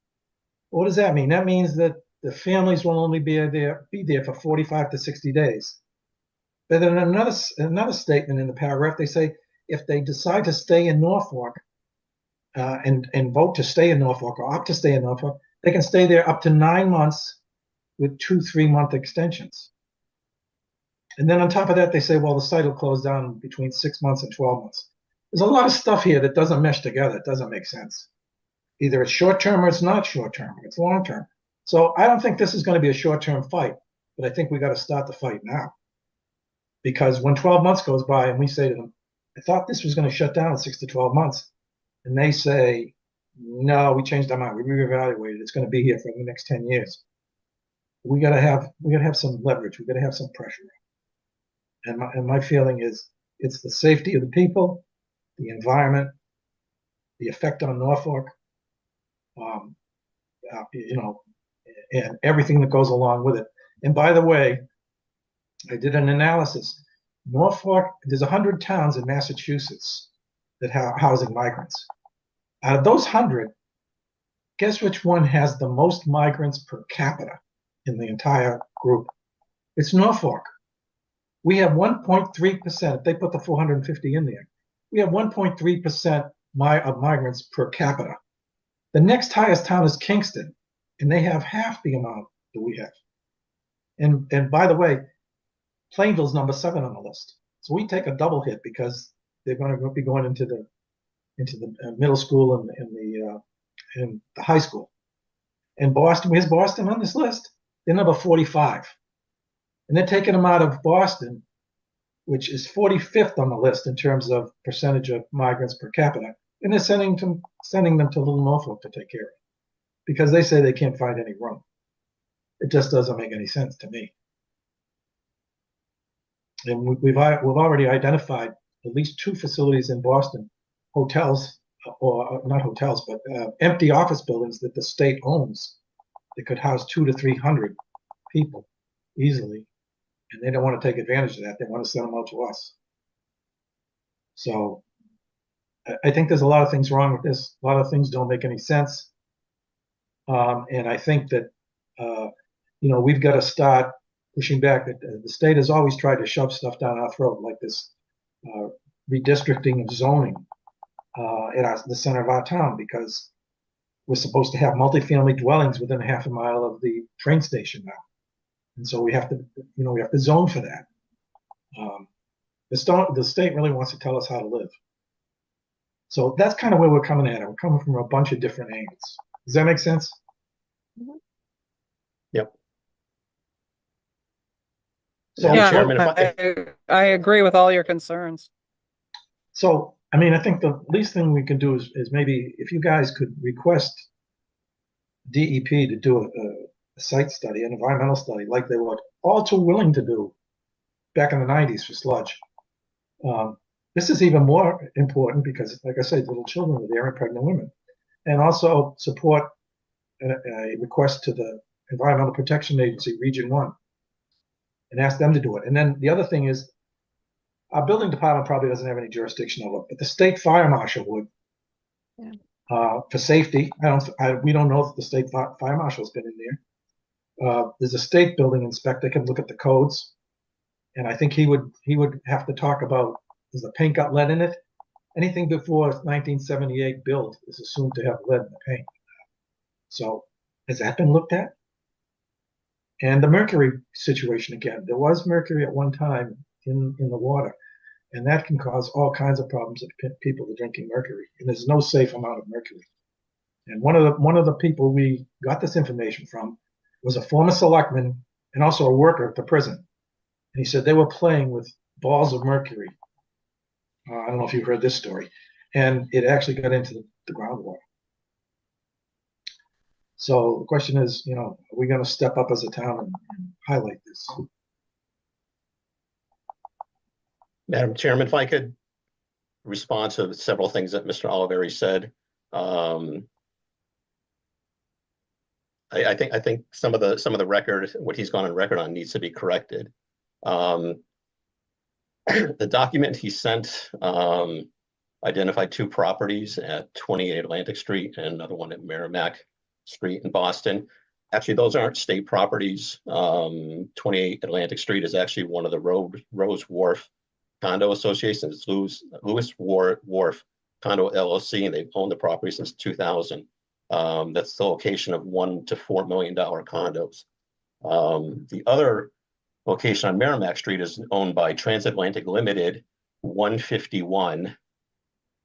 What does that mean? That means that the families will only be there for 45 to 60 days. But then another statement in the paragraph, they say if they decide to stay in Norfolk and vote to stay in Norfolk or opt to stay in Norfolk, they can stay there up to 9 months with 2 3-month extensions. And then on top of that, they say, well, the site will close down between 6 months and 12 months. There's a lot of stuff here that doesn't mesh together. It doesn't make sense. Either it's short-term or it's not short-term. It's long-term. So I don't think this is going to be a short-term fight, but I think we got to start the fight now. Because when 12 months goes by and we say to them, I thought this was going to shut down in 6 to 12 months. And they say, no, we changed our mind. We reevaluated. It's going to be here for the next 10 years. We got to have some leverage. We got to have some pressure. And my feeling is it's the safety of the people, the environment, the effect on Norfolk, you know, and everything that goes along with it. And by the way, I did an analysis. Norfolk, there's 100 towns in Massachusetts that have housing migrants. Out of those 100, guess which one has the most migrants per capita in the entire group? It's Norfolk. We have 1.3%. If they put the 450 in there, we have 1.3% of migrants per capita. The next highest town is Kingston, and they have half the amount that we have. And by the way, Plainville's number 7 on the list. So we take a double hit because they're going to be going into the middle school and the high school. And Boston, where's Boston on this list? They're number 45. And they're taking them out of Boston, which is 45th on the list in terms of percentage of migrants per capita. and they're sending them to Little Norfolk to take care of it because they say they can't find any room. It just doesn't make any sense to me. And we've already identified at least 2 facilities in Boston, hotels, or not hotels, but empty office buildings that the state owns that could house 200 to 300 people easily. And they don't want to take advantage of that. They want to send them out to us. So I think there's a lot of things wrong with this. A lot of things don't make any sense. And I think that, we've got to start pushing back. That the state has always tried to shove stuff down our throat, like this redistricting of zoning at the center of our town, because we're supposed to have multifamily dwellings within half a mile of the train station now. And so we have to zone for that. The state really wants to tell us how to live. So that's kind of where we're coming at it. We're coming from a bunch of different angles. Does that make sense? Yep. So, Yeah, Chairman, I agree with all your concerns. So, I think the least thing we can do is maybe if you guys could request DEP to do a site study, an environmental study, like they were all too willing to do back in the 90s for sludge. This is even more important because, like I said, little children are there and pregnant women. And also support a request to the Environmental Protection Agency, Region 1, and ask them to do it. And then the other thing is, our building department probably doesn't have any jurisdiction over it, but the state fire marshal would. Yeah. For safety. We don't know if the state fire marshal's been in there. There's a state building inspector can look at the codes, and I think he would have to talk about, does the paint got lead in it? Anything before 1978 build is assumed to have lead in the paint. So has that been looked at? And the mercury situation again. There was mercury at one time in the water, and that can cause all kinds of problems if people are drinking mercury. And there's no safe amount of mercury. And one of the people we got this information from was a former selectman and also a worker at the prison. And he said they were playing with balls of mercury. I don't know if you've heard this story, and it actually got into the groundwater. So the question is, are we going to step up as a town and highlight this? Madam Chairman, if I could respond to several things that Mr. Oliveri said. I think some of the record, what he's gone on record on, needs to be corrected. The document he sent identified 2 properties at 28 Atlantic Street and another one at Merrimack Street in Boston. Actually, those aren't state properties. 28 Atlantic Street is actually one of the Rose Wharf Condo Associations. It's Lewis Wharf Condo LLC, and they've owned the property since 2000. That's the location of $1 to $4 million condos. The other location on Merrimack Street is owned by Transatlantic Limited, 151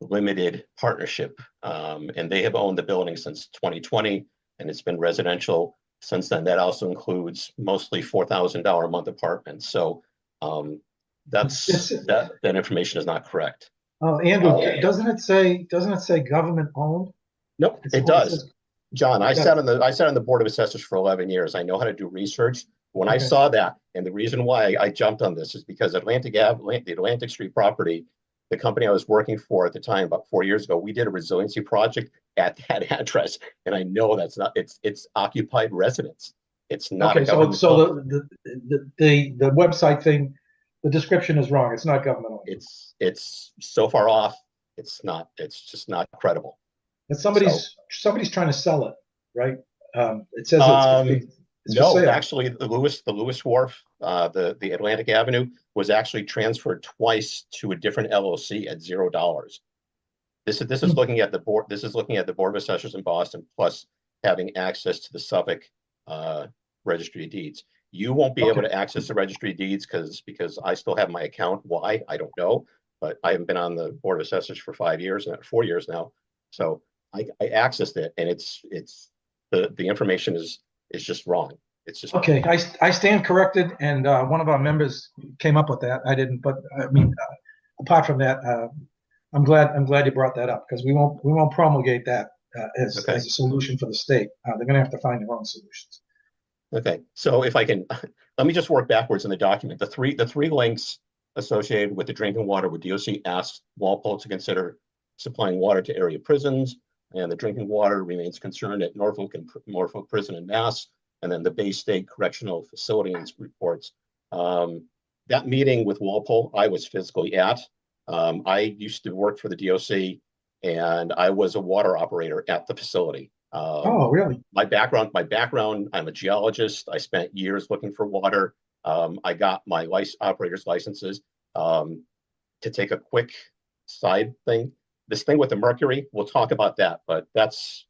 Limited Partnership, and they have owned the building since 2020, and it's been residential since then. That also includes mostly $4,000 a month apartments. So that information is not correct. Oh, Andrew, doesn't it say government owned? Nope, it does. John, I sat on the Board of Assessors for 11 years. I know how to do research. When I saw that, and the reason why I jumped on this is because the Atlantic Street property, the company I was working for at the time, about 4 years ago, we did a resiliency project at that address, and I know that's not. It's occupied residence. It's not. Okay, so the website thing, the description is wrong. It's not government owned. It's so far off. It's not. It's just not credible. And somebody's trying to sell it, right? It says it's no, for sale. actually, the Lewis Wharf, the Atlantic Avenue was actually transferred twice to a different LLC at $0. This is looking at the board. This is looking at the Board of Assessors in Boston, plus having access to the Suffolk Registry of Deeds. You won't be able to access the Registry of Deeds because I still have my account. Why? I don't know, but I haven't been on the Board of Assessors for 4 years now. So I accessed it, and it's the information is just wrong. It's just okay. I stand corrected, and one of our members came up with that. I didn't, but I mean, apart from that, I'm glad you brought that up, because we won't promulgate that as Okay. a solution for the state. They're going to have to find their own solutions. Okay, so if I can, let me just work backwards in the document. The three links associated with the drinking water, where DOC asked Walpole to consider supplying water to area prisons, and the drinking water remains concerned at Norfolk Prison and Mass, and then the Bay State Correctional Facility reports. That meeting with Walpole, I was physically at. I used to work for the DOC, and I was a water operator at the facility. Oh, really? My background, I'm a geologist. I spent years looking for water. I got my operator's licenses. To take a quick side thing, this thing with the mercury, we'll talk about that, but it's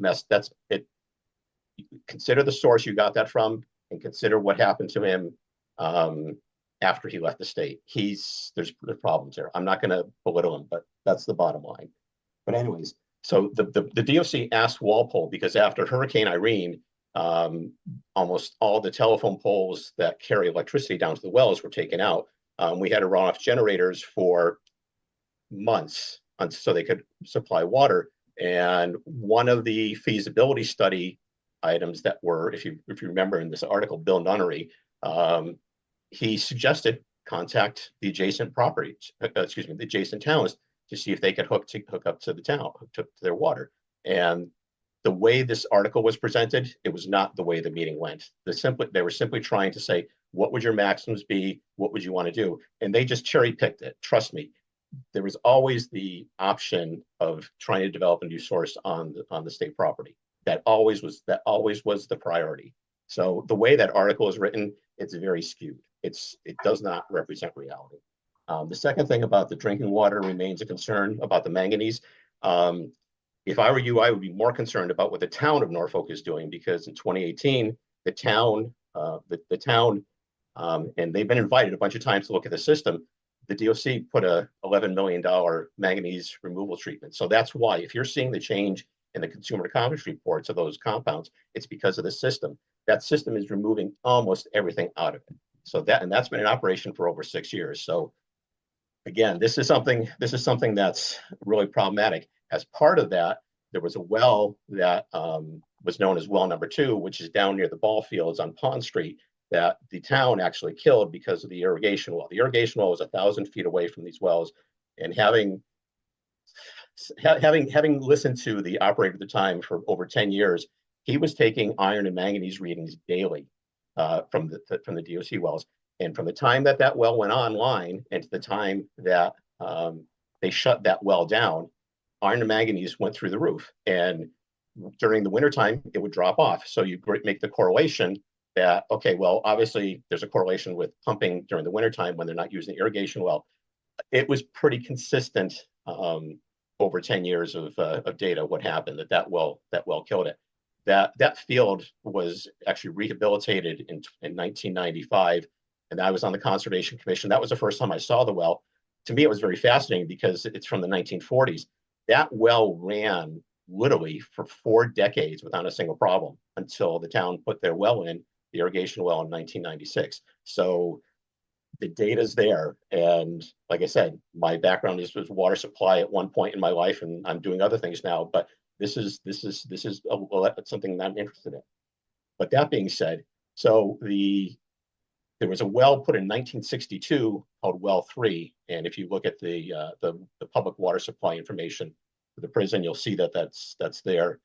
messed. That's it. Consider the source you got that from, and consider what happened to him after he left the state. There's problems there. I'm not going to belittle him, but that's the bottom line. But anyways, so the DOC asked Walpole, because after Hurricane Irene, almost all the telephone poles that carry electricity down to the wells were taken out. We had to run off generators for months so they could supply water. And one of the feasibility study items that were, if you remember in this article, Bill Nunnery, he suggested contact the adjacent properties, the adjacent towns, to see if they could hook up to the town, to their water. And the way this article was presented, it was not the way the meeting went. They were simply trying to say, what would your maximums be? What would you want to do? And they just cherry picked it. Trust me, there was always the option of trying to develop a new source on the state property. That always was the priority. So the way that article is written, it's very skewed. It does not represent reality. The second thing about the drinking water remains a concern about the manganese. If I were you, I would be more concerned about what the town of Norfolk is doing, because in 2018, the town, and they've been invited a bunch of times to look at the system. The DOC put a $11 million manganese removal treatment. So that's why, if you're seeing the change in the consumer confidence reports of those compounds, it's because of the system. That system is removing almost everything out of it. So that's been in operation for over 6 years. So again, this is something that's really problematic. As part of that, there was a well that was known as well number 2, which is down near the ball fields on Pond Street, that the town actually killed because of the irrigation well. The irrigation well was 1,000 feet away from these wells, and having listened to the operator at the time for over 10 years, he was taking iron and manganese readings daily from the DOC wells. And from the time that well went online and to the time that they shut that well down, iron and manganese went through the roof. And during the wintertime, it would drop off. So you make the correlation that, okay, well, obviously there's a correlation with pumping during the wintertime when they're not using the irrigation well. It was pretty consistent over 10 years of data, what happened, that well killed it. That field was actually rehabilitated in 1995, and I was on the Conservation Commission. That was the first time I saw the well. To me, it was very fascinating because it's from the 1940s. That well ran literally for 4 decades without a single problem until the town put their well in, the irrigation well, in 1996. So the data's there. And like I said, my background was water supply at one point in my life, and I'm doing other things now, but this is something that I'm interested in. But that being said, so there was a well put in 1962 called Well 3, and if you look at the public water supply information for the prison, you'll see that that's there.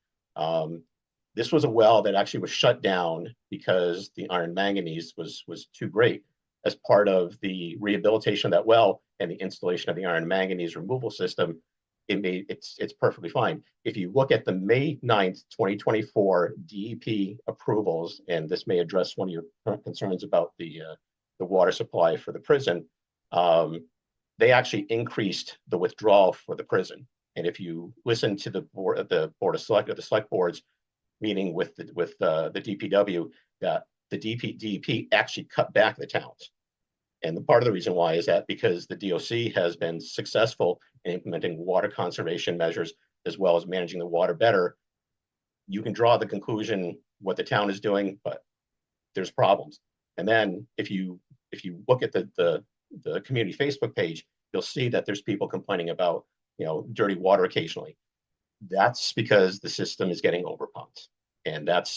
This was a well that actually was shut down because the iron manganese was too great. As part of the rehabilitation of that well and the installation of the iron manganese removal system, it's perfectly fine. If you look at the May 9th, 2024 DEP approvals, and this may address one of your current concerns about the water supply for the prison, they actually increased the withdrawal for the prison. And if you listen to the select board's meeting with the DPW, that the DEP actually cut back the towns. And the part of the reason why is that because the DOC has been successful in implementing water conservation measures as well as managing the water better. You can draw the conclusion what the town is doing, but there's problems. And then if you look at the community Facebook page, you'll see that there's people complaining about, dirty water occasionally. That's because the system is getting overpumped. And that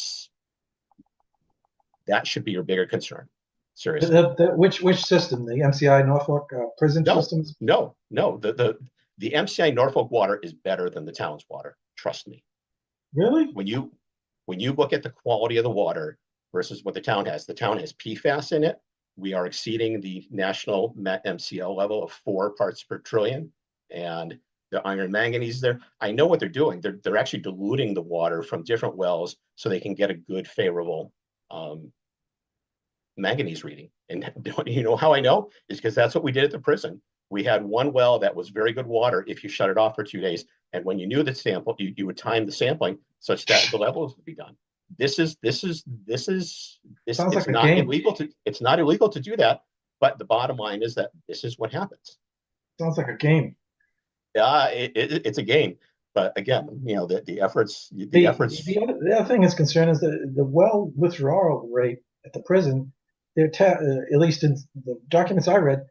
should be your bigger concern. Seriously. Which system? The MCI Norfolk prison No, systems? no. The MCI Norfolk water is better than the town's water. Trust me. Really? When you look at the quality of the water versus what the town has PFAS in it. We are exceeding the national MCL level of 4 parts per trillion, and the iron manganese there. I know what they're doing. They're actually diluting the water from different wells so they can get a good favorable manganese reading. And you know how I know? Is because that's what we did at the prison. We had one well that was very good water if you shut it off for 2 days. And when you knew the sample, you would time the sampling such that the levels would be done. Sounds It's like a not game. it's not illegal to do that. But the bottom line is that this is what happens. Sounds like a game. It's a game. But again, the efforts. The other thing that's concerned is the well withdrawal rate at the prison. They're at least in the documents I read,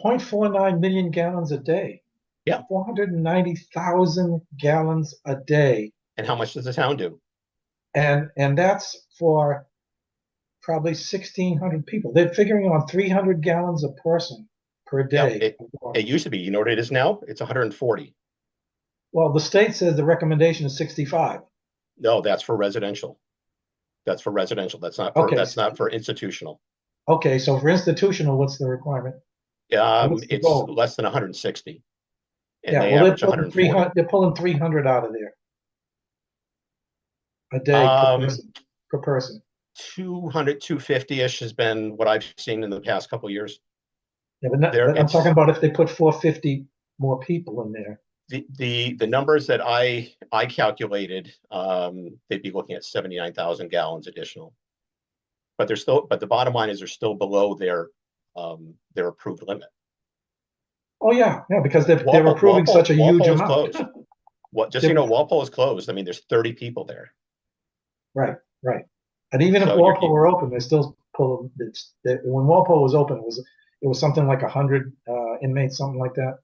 0.49 million gallons a day. Yeah. 490,000 gallons a day. And how much does the town do? And that's for probably 1,600 people. They're figuring on 300 gallons a person per day. It used to be. You know what it is now? It's 140. Well, the state says the recommendation is 65. No, that's for residential. That's for residential. That's not for institutional. Okay, so for institutional, what's the requirement? It's less than 160. And Yeah, they well, average 140. they're pulling 300 out of there a day per person. 200, 250-ish has been what I've seen in the past couple of years. Yeah, but I'm talking about if they put 450 more people in there. The numbers that I calculated, they'd be looking at 79,000 gallons additional. But the bottom line is they're still below their approved limit. Oh yeah, because they're approving such a huge amount. Walpole is closed. I mean, there's 30 people there. Right. And even if Walpole were open, they're still pulling. When Walpole was open, it was something like 100 inmates, something like that.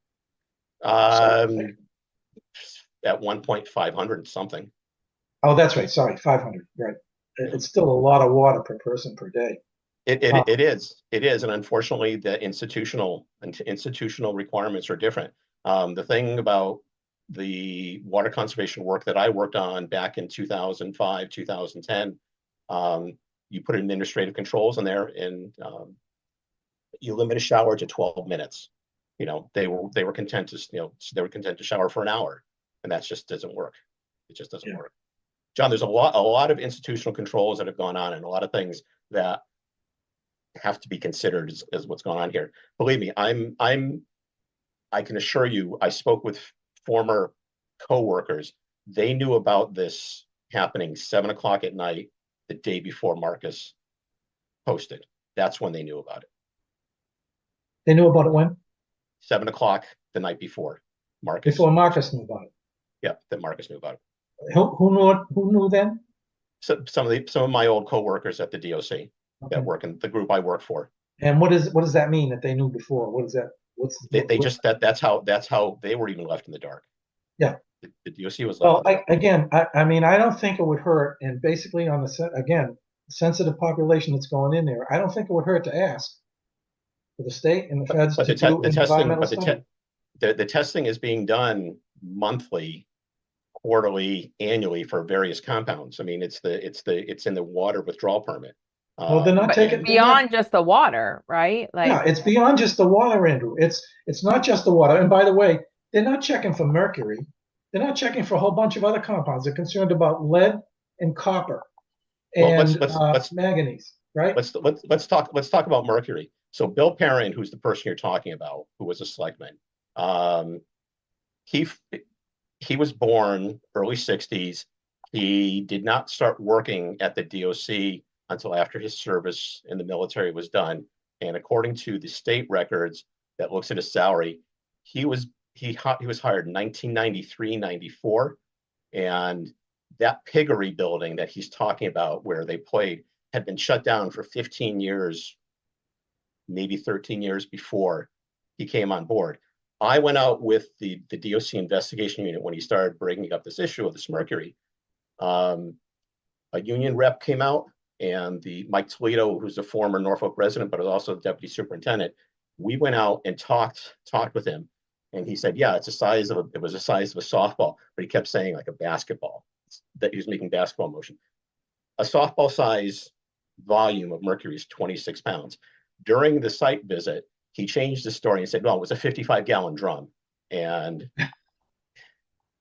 At 1.500 something. Oh, that's right. Sorry, 500. Right. It's still a lot of water per person per day. It is, and unfortunately, the institutional requirements are different. The thing about the water conservation work that I worked on back in 2005, 2010, you put administrative controls in there, and you limit a shower to 12 minutes. They were content to shower for an hour, and that just doesn't work. It just doesn't work. John, there's a lot of institutional controls that have gone on, and a lot of things that have to be considered as what's going on here. Believe me, I can assure you, I spoke with former co-workers. They knew about this happening 7 o'clock at night the day before Marcus posted. That's when they knew about it. They knew about it when? 7 o'clock the night before Marcus. Before Marcus knew about it. Yeah, that Marcus knew about it. Who knew then? So some of my old co-workers at the DOC that work in the group I work for. And what does that mean that they knew before? What is that? That's how they were even left in the dark. Yeah. The DOC was left. Well, I mean, I don't think it would hurt. And basically on the sensitive population that's going in there, I don't think it would hurt to ask for the state and the feds to do environmental study. The testing is being done monthly, quarterly, annually for various compounds. I mean, it's in the water withdrawal permit. Well, they're not taking beyond just the water, right? Yeah, it's beyond just the water, Andrew. It's not just the water. And by the way, they're not checking for mercury. They're not checking for a whole bunch of other compounds. They're concerned about lead and copper and manganese, right? Let's talk about mercury. So Bill Perrin, who's the person you're talking about, who was a selectman, he was born early 60s. He did not start working at the DOC until after his service in the military was done. And according to the state records that looks at his salary, he was hired in 1993, 94. And that piggery building that he's talking about where they played had been shut down for 15 years, maybe 13 years before. he came on board. I went out with the DOC investigation unit when he started bringing up this issue of this mercury. A union rep came out, and the Mike Toledo, who's a former Norfolk resident, but was also the deputy superintendent. We went out and talked with him, and he said, yeah, it was the size of a softball, but he kept saying like a basketball, that he was making basketball motion. A softball size volume of mercury is 26 pounds. During the site visit, he changed the story and said, no, it was a 55-gallon drum. And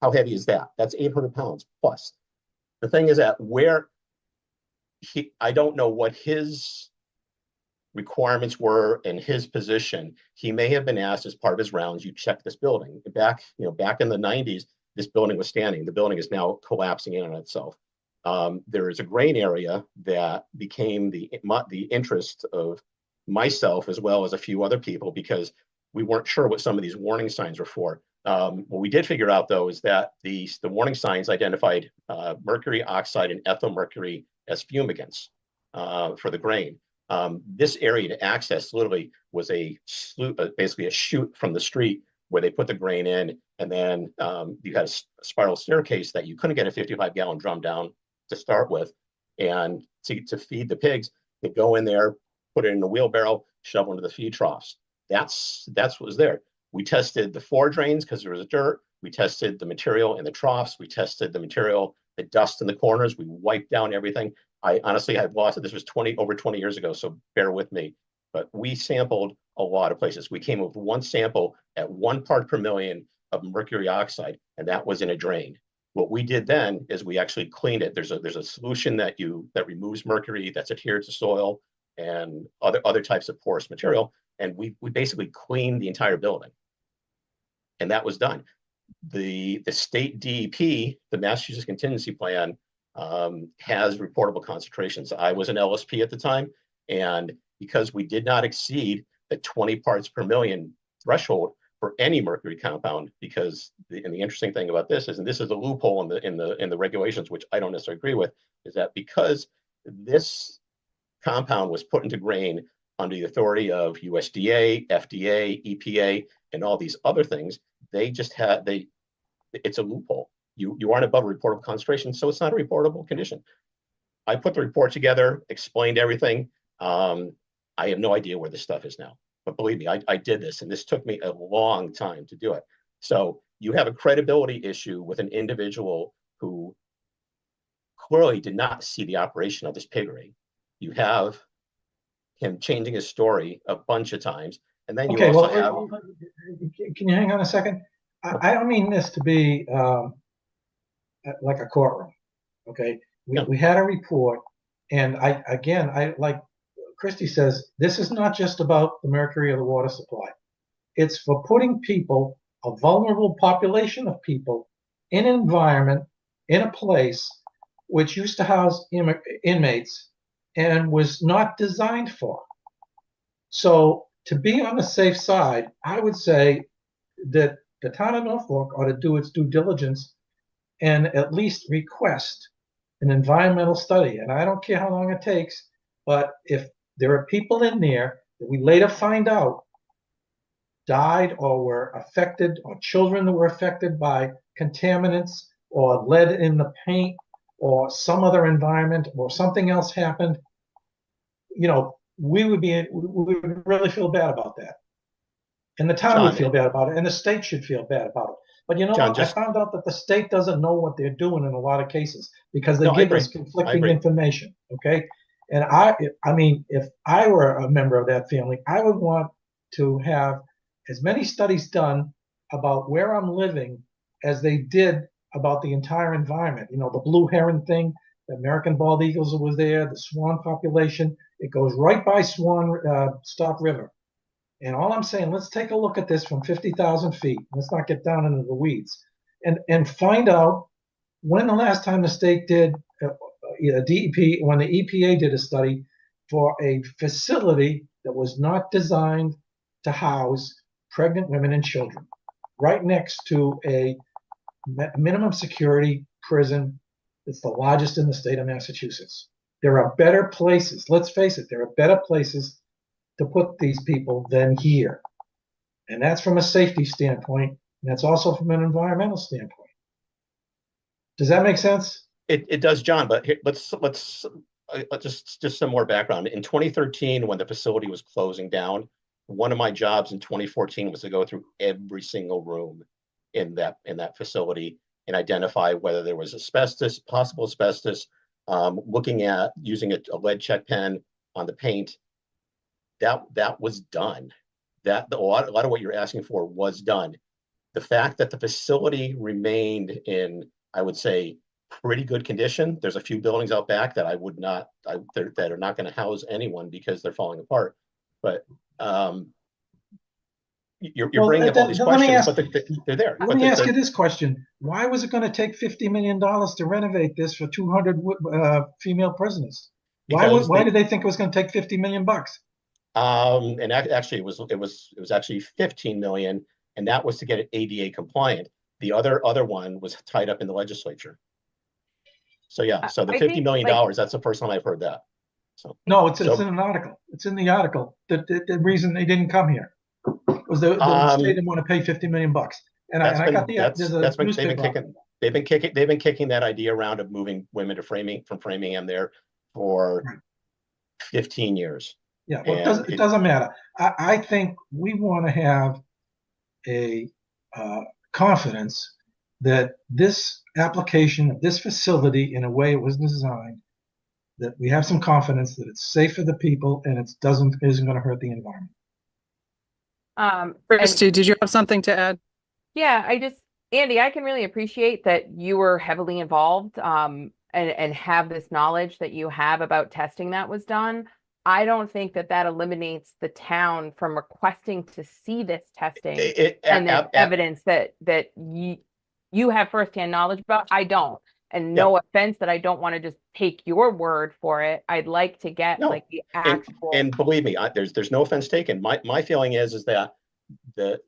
how heavy is that? That's 800 pounds plus. The thing is that I don't know what his requirements were in his position. He may have been asked as part of his rounds, you check this building. Back in the 90s, this building was standing. The building is now collapsing in on itself. There is a grain area that became the interest of myself as well as a few other people, because we weren't sure what some of these warning signs were for. What we did figure out, though, is that the warning signs identified mercury oxide and ethyl mercury as fumigants for the grain. This area to access literally was basically a chute from the street where they put the grain in, and then you had a spiral staircase that you couldn't get a 55-gallon drum down to start with. And to feed the pigs, they go in there, put it in a wheelbarrow, shovel into the feed troughs. That's what was there. We tested the floor drains because there was dirt. We tested the material in the troughs. We tested the material, the dust in the corners. We wiped down everything. I honestly had lost it. This was over 20 years ago, so bear with me. But we sampled a lot of places. We came with one sample at 1 part per million of mercury oxide, and that was in a drain. What we did then is we actually cleaned it. There's a solution that removes mercury that's adhered to soil and other types of porous material, and we basically cleaned the entire building. And that was done. The state DEP, the Massachusetts Contingency Plan, has reportable concentrations. I was an LSP at the time, and because we did not exceed the 20 parts per million threshold for any mercury compound, because the interesting thing about this is, and this is a loophole in the regulations, which I don't necessarily agree with, is that because this compound was put into grain under the authority of USDA, FDA, EPA, and all these other things, it's a loophole. You aren't above a reportable concentration, so it's not a reportable condition. I put the report together, explained everything. I have no idea where this stuff is now, but believe me, I did this, and this took me a long time to do it. So you have a credibility issue with an individual who clearly did not see the operation of this piggery. You have him changing his story a bunch of times, and then you also have. Can you hang on a second? I don't mean this to be like a courtroom. Okay, we had a report, and I like Christy says, this is not just about the mercury of the water supply. It's for putting people, a vulnerable population of people, in an environment, in a place which used to house inmates and was not designed for. So to be on the safe side, I would say that the town of Norfolk ought to do its due diligence and at least request an environmental study. And I don't care how long it takes, but if there are people in there that we later find out died or were affected, or children that were affected by contaminants or lead in the paint or some other environment or something else happened, we would really feel bad about that. And the town would feel bad about it, and the state should feel bad about it. But you know what? I found out that the state doesn't know what they're doing in a lot of cases because they give us conflicting information. Okay. And I mean, if I were a member of that family, I would want to have as many studies done about where I'm living as they did about the entire environment. The blue heron thing, the American bald eagles was there, the swan population. It goes right by Stock River. And all I'm saying, let's take a look at this from 50,000 feet. Let's not get down into the weeds and find out when the last time the state did DEP, when the EPA did a study for a facility that was not designed to house pregnant women and children, right next to a minimum security prison that's the largest in the state of Massachusetts. There are better places. Let's face it, there are better places to put these people than here. And that's from a safety standpoint, and that's also from an environmental standpoint. Does that make sense? It does, John, but here, let's just some more background. In 2013, when the facility was closing down, one of my jobs in 2014 was to go through every single room in that facility and identify whether there was asbestos, possible asbestos, looking at using a lead check pen on the paint. That was done. A lot of what you're asking for was done. The fact that the facility remained in, I would say, pretty good condition. There's a few buildings out back that I would not, that are not going to house anyone because they're falling apart. But you're Well, bringing up all these let me questions, ask- but they're there. Let me ask you this question. Why was it going to take $50 million to renovate this for 200 female prisoners? Why did they think it was going to take $50 million? And actually it was actually 15 million, and that was to get it ADA compliant. The other one was tied up in the legislature. So yeah, so the I $50 think, million like- dollars, that's the first time I've heard that. So No, it's in So- an article. It's in the article. The reason they didn't come here was the state didn't want to pay $50 million. And I got there's a newspaper article. they've been kicking that idea around of moving women to Framingham there for Right. 15 years. Yeah, well, And it doesn't matter. I think we want to have a confidence that this application of this facility, in a way it was designed, that we have some confidence that it's safe for the people and it isn't going to hurt the environment. And Christy, did you have something to add? yeah, Andy, I can really appreciate that you were heavily involved, and have this knowledge that you have about testing that was done. I don't think that eliminates the town from requesting to see this testing and then evidence that you have firsthand knowledge about. I don't. And no offense that I don't want to just take your word for it. I'd like to get like the actual. And believe me, there's no offense taken. My feeling is that the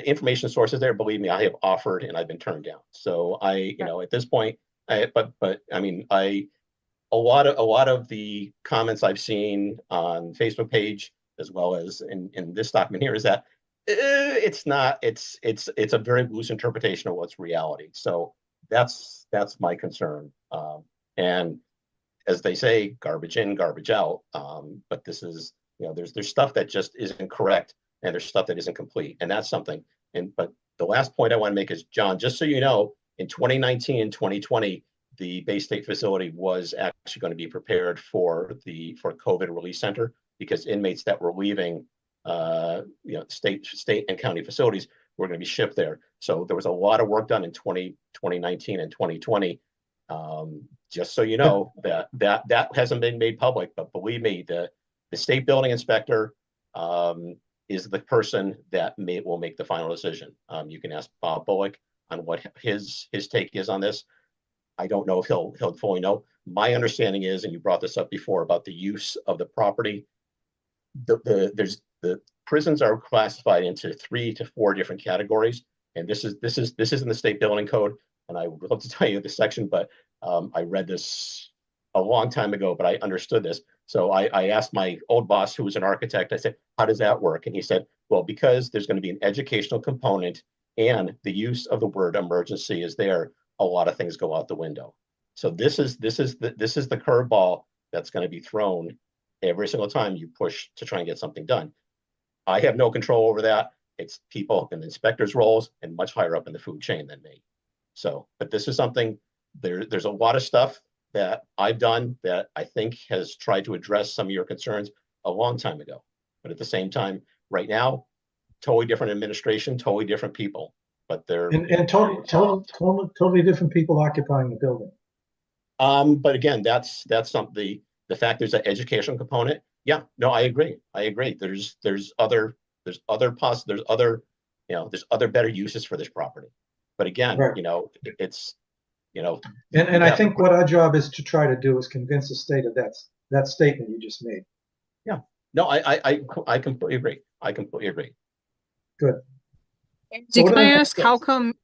information sources there, believe me, I have offered and I've been turned down. So at this point, but I mean, a lot of the comments I've seen on Facebook page, as well as in this document here, is that it's a very loose interpretation of what's reality. So that's my concern. And as they say, garbage in, garbage out. But this is, there's stuff that just isn't correct, and there's stuff that isn't complete, and that's something. But the last point I want to make is, John, just so you know, in 2019 and 2020, the Bay State facility was actually going to be prepared for COVID Release Center, because inmates that were leaving, state and county facilities were going to be shipped there. So there was a lot of work done in 2019 and 2020. Just so you know, that hasn't been made public, but believe me, the state building inspector is the person that will make the final decision. You can ask Bob Bullock on what his take is on this. I don't know if he'll fully know. My understanding is, and you brought this up before about the use of the property, the prisons are classified into 3 to 4 different categories, and this is in the state building code. And I would love to tell you the section, but I read this a long time ago, but I understood this. So I asked my old boss, who was an architect, I said, how does that work? And he said, well, because there's going to be an educational component and the use of the word emergency is there, a lot of things go out the window. So this is the curveball that's going to be thrown every single time you push to try and get something done. I have no control over that. It's people in the inspector's roles and much higher up in the food chain than me. So, but this is something, there's a lot of stuff that I've done that I think has tried to address some of your concerns a long time ago. But at the same time, right now, totally different administration, totally different people. But they're and totally different people occupying the building. But again, that's something. The fact there's an educational component. Yeah, no, I agree. There's other better uses for this property. But again, right. It's And I think what our job is to try to do is convince the state of that statement you just made. Yeah. No, I completely agree. I completely agree. Good. So can I ask, how come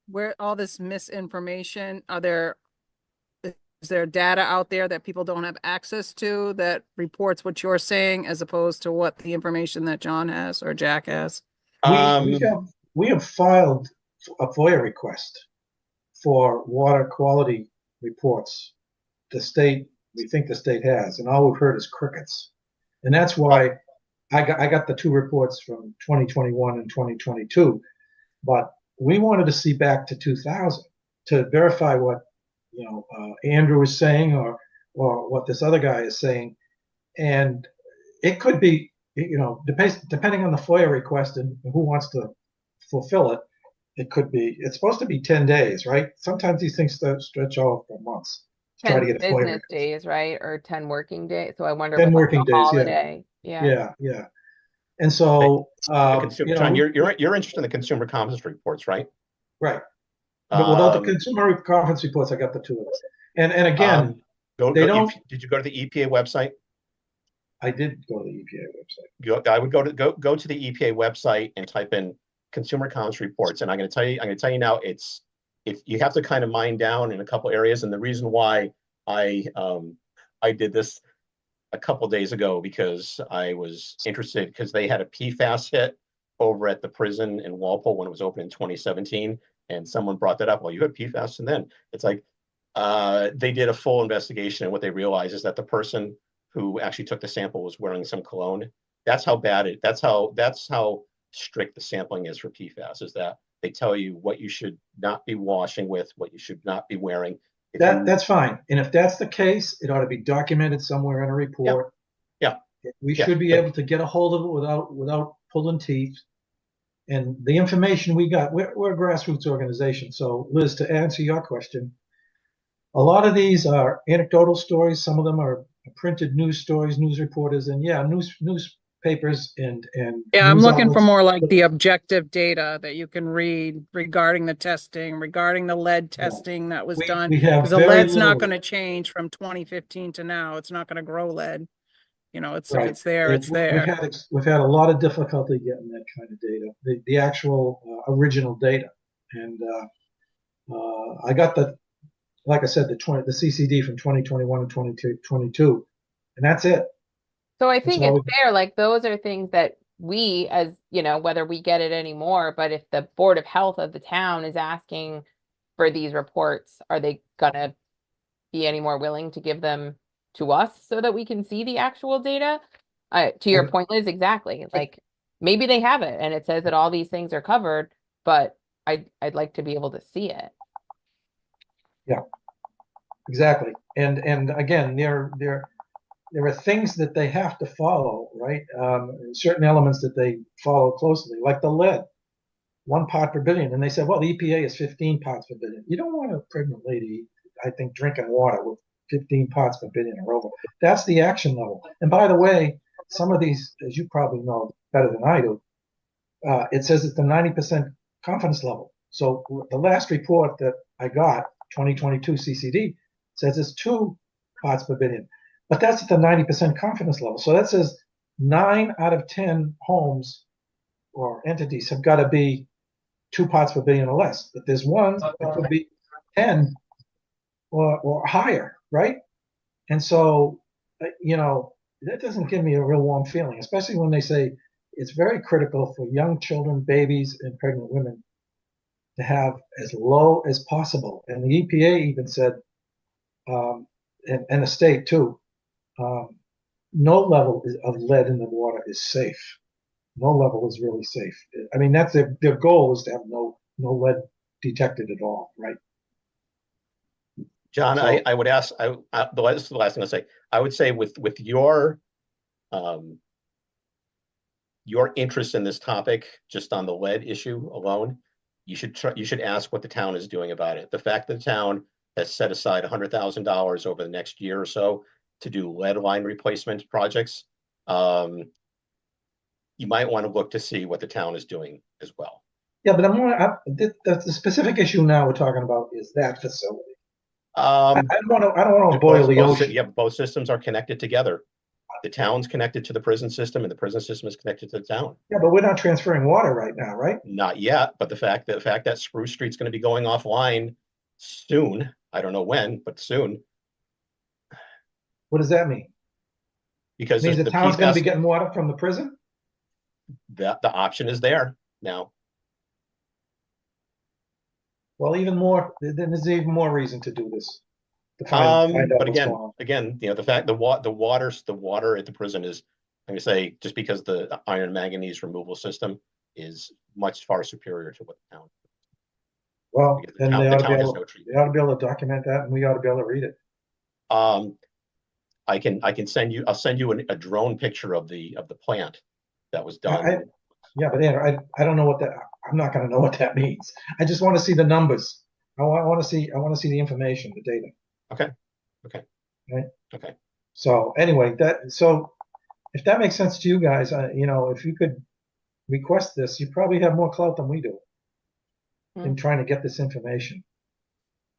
where all this misinformation, is there data out there that people don't have access to that reports what you're saying as opposed to what the information that John has or Jack has? We have filed a FOIA request for water quality reports. We think the state has, and all we've heard is crickets. And that's why I got the two reports from 2021 and 2022, but we wanted to see back to 2000 to verify what, Andrew is saying or what this other guy is saying. And it could be, depending on the FOIA request and who wants to fulfill it, it's supposed to be 10 days, right? Sometimes these things stretch out for months to try to 10 get a FOIA business request. days, right? Or 10 working days. So I wonder 10 with like working the days, yeah. holiday. Yeah. Yeah. And so, John, you're interested in the consumer confidence reports, right? right. But without the Um, consumer conference reports, I got the two of us. And again, did you go to the EPA website? I did go to the EPA website. I would go to the EPA website and type in consumer confidence reports. And I'm going to tell you now, if you have to kind of mine down in a couple areas. And the reason why I did this a couple days ago, because I was interested, because they had a PFAS hit over at the prison in Walpole when it was open in 2017. And someone brought that up. Well, you had PFAS. And then it's like, they did a full investigation, and what they realized is that the person who actually took the sample was wearing some cologne. That's how strict the sampling is for PFAS, is that they tell you what you should not be washing with, what you should not be wearing. That's fine. And if that's the case, it ought to be documented somewhere in a report. Yeah. We should be able to get a hold of it without pulling teeth. And the information we got, we're a grassroots organization. So Liz, to answer your question, a lot of these are anecdotal stories. Some of them are printed news stories, news reporters, and newspapers and Yeah, I'm news looking for outlets. more like the objective data that you can read regarding the testing, regarding the lead testing that was done. We have Because the very lead's not little. going to change from 2015 to now. It's not going to grow lead. If Right. it's there, it's there. We've had a lot of difficulty getting that kind of data, the actual original data, and I got like I said, the CCD from 2021 and 2022, and that's it. So I think it's all fair, like those are things that we, as whether we get it anymore, but if the Board of Health of the town is asking for these reports, are they gonna be any more willing to give them to us so that we can see the actual data? To your point, Liz, exactly. Like maybe they have it and it says that all these things are covered, but I'd like to be able to see it. Yeah, exactly. And again, there are things that they have to follow, right? Certain elements that they follow closely, like the lead, 1 part per billion. And they said, well, the EPA is 15 parts per billion. You don't want a pregnant lady, I think, drinking water with 15 parts per billion or over. That's the action level. And by the way, some of these, as you probably know better than I do, it says it's the 90% confidence level. So the last report that I got, 2022 CCD, says it's 2 parts per billion. But that's at the 90% confidence level. So that says 9 out of 10 homes or entities have got to be 2 parts per billion or less. But there's one that could be 10 or higher, right? And so, that doesn't give me a real warm feeling, especially when they say it's very critical for young children, babies, and pregnant women to have as low as possible. And the EPA even said, and the state too, no level of lead in the water is safe. No level is really safe. I mean, that's their goal, is to have no lead detected at all, right? John, So- I would ask, this is the last thing I'll say. I would say with your interest in this topic, just on the lead issue alone, you should ask what the town is doing about it. The fact that the town has set aside $100,000 over the next year or so to do lead line replacement projects, you might want to look to see what the town is doing as well. Yeah, but the specific issue now we're talking about is that facility. I don't want to boil the ocean. Yeah, both systems are connected together. The town's connected to the prison system, and the prison system is connected to the town. Yeah, but we're not transferring water right now, right? Not yet, but the fact that Spruce Street's going to be going offline soon, I don't know when, but soon. What does that mean? Because It means the town's going to be PFAS, getting water from the prison? the option is there. now. Well, even more, then there's even more reason to do this. To find out But what's going on. again, the fact the water at the prison is, I'm gonna say, just because the iron manganese removal system is much far superior to what the town. Well, Because then they ought to be has able, no they treatment. ought to be able to document that, and we ought to be able to read it. I can send you. I'll send you a drone picture of the plant that was done. Yeah, but Andrew, I don't know what that. I'm not going to know what that means. I just want to see the numbers. I want to see the information, the data. Okay. Right. Okay. So anyway, if that makes sense to you guys, if you could request this, you probably have more clout than we do in trying to get this information.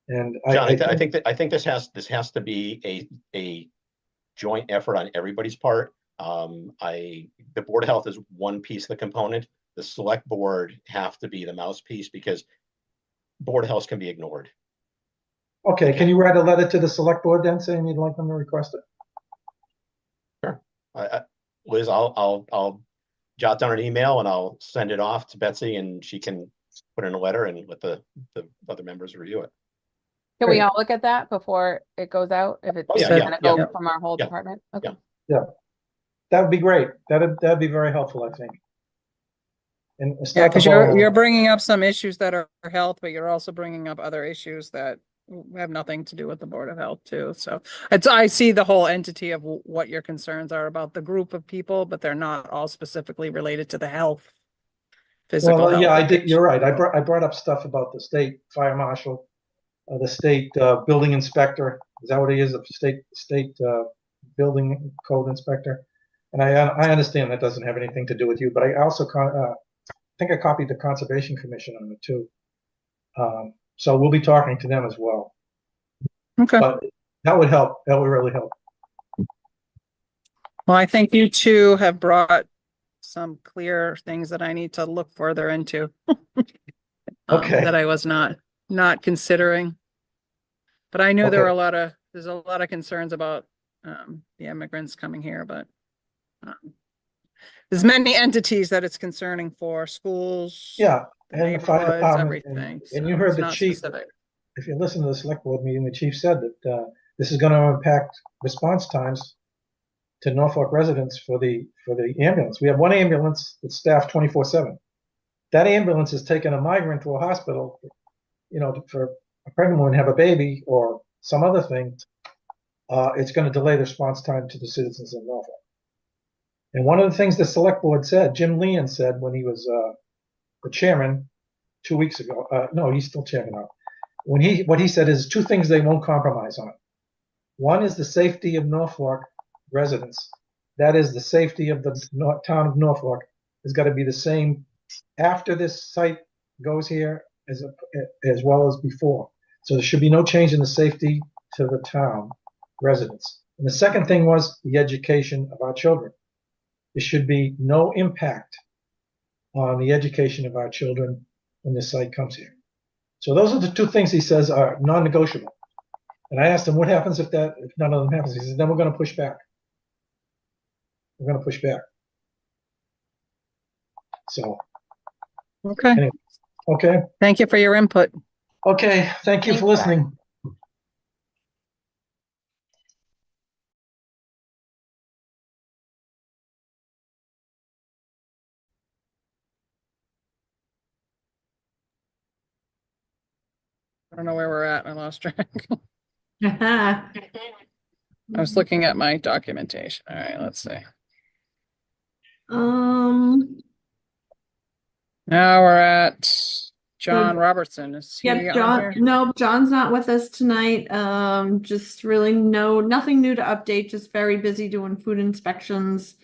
And John, I think this has to be a joint effort on everybody's part. The Board of Health is one piece of the component. The select board have to be the mouthpiece, because Board of Health can be ignored. Okay, can you write a letter to the select board then saying you'd like them to request it? Sure. Liz, I'll jot down an email and I'll send it off to Betsy, and she can put in a letter and let the other members review it. Can we Great. all look at that before it goes out? If it's Oh, yeah, gonna yeah, go yeah. from our whole Yeah. department? Okay. Yeah. That would be great. That'd be very helpful, I think. And Yeah, start the because ball you're rolling. bringing up some issues that are health, but you're also bringing up other issues that have nothing to do with the Board of Health too. So I see the whole entity of what your concerns are about the group of people, but they're not all specifically related to the health. Physical Well, health. yeah, I of did. You're right. I patients. brought up stuff about the state fire marshal, the state building inspector. Is that what he is? The state building code inspector. And I understand that doesn't have anything to do with you, but I also think I copied the Conservation Commission on it too. So we'll be talking to them as well. Okay. But that would help. That would really help. Well, I think you two have brought some clear things that I need to look further into. Okay. That I was not considering. But I knew there were there's a lot of concerns about the immigrants coming here, but there's many entities that it's concerning for: schools, Yeah, the and the fire neighborhoods, department, everything. and you So heard it's the not chief. specific. If you listen to the select board meeting, the chief said that this is going to impact response times to Norfolk residents for the ambulance. We have one ambulance that's staffed 24/7. That ambulance is taking a migrant to a hospital, for a pregnant woman to have a baby or some other thing. It's going to delay the response time to the citizens of Norfolk. And one of the things the select board said, Jim Leon said when he was the chairman 2 weeks ago. No, he's still chairman now. What he said is two things they won't compromise on. One is the safety of Norfolk residents. That is, the safety of the town of Norfolk has got to be the same after this site goes here as well as before. So there should be no change in the safety to the town residents. And the second thing was the education of our children. There should be no impact on the education of our children when this site comes here. So those are the two things he says are non-negotiable. And I asked him, what happens if none of them happens? He says, then we're going to push back. We're going to push back. So, Okay. anyway, okay. Thank you for your input. Okay. Thank you for Thanks, listening. I don't know where we're at. I lost track. Yeah. I was looking at my documentation. All right, let's see. Um, Now we're at John Robertson. Is he yep, on John, here? no, John's not with us tonight. Just really nothing new to update, just very busy doing food inspections.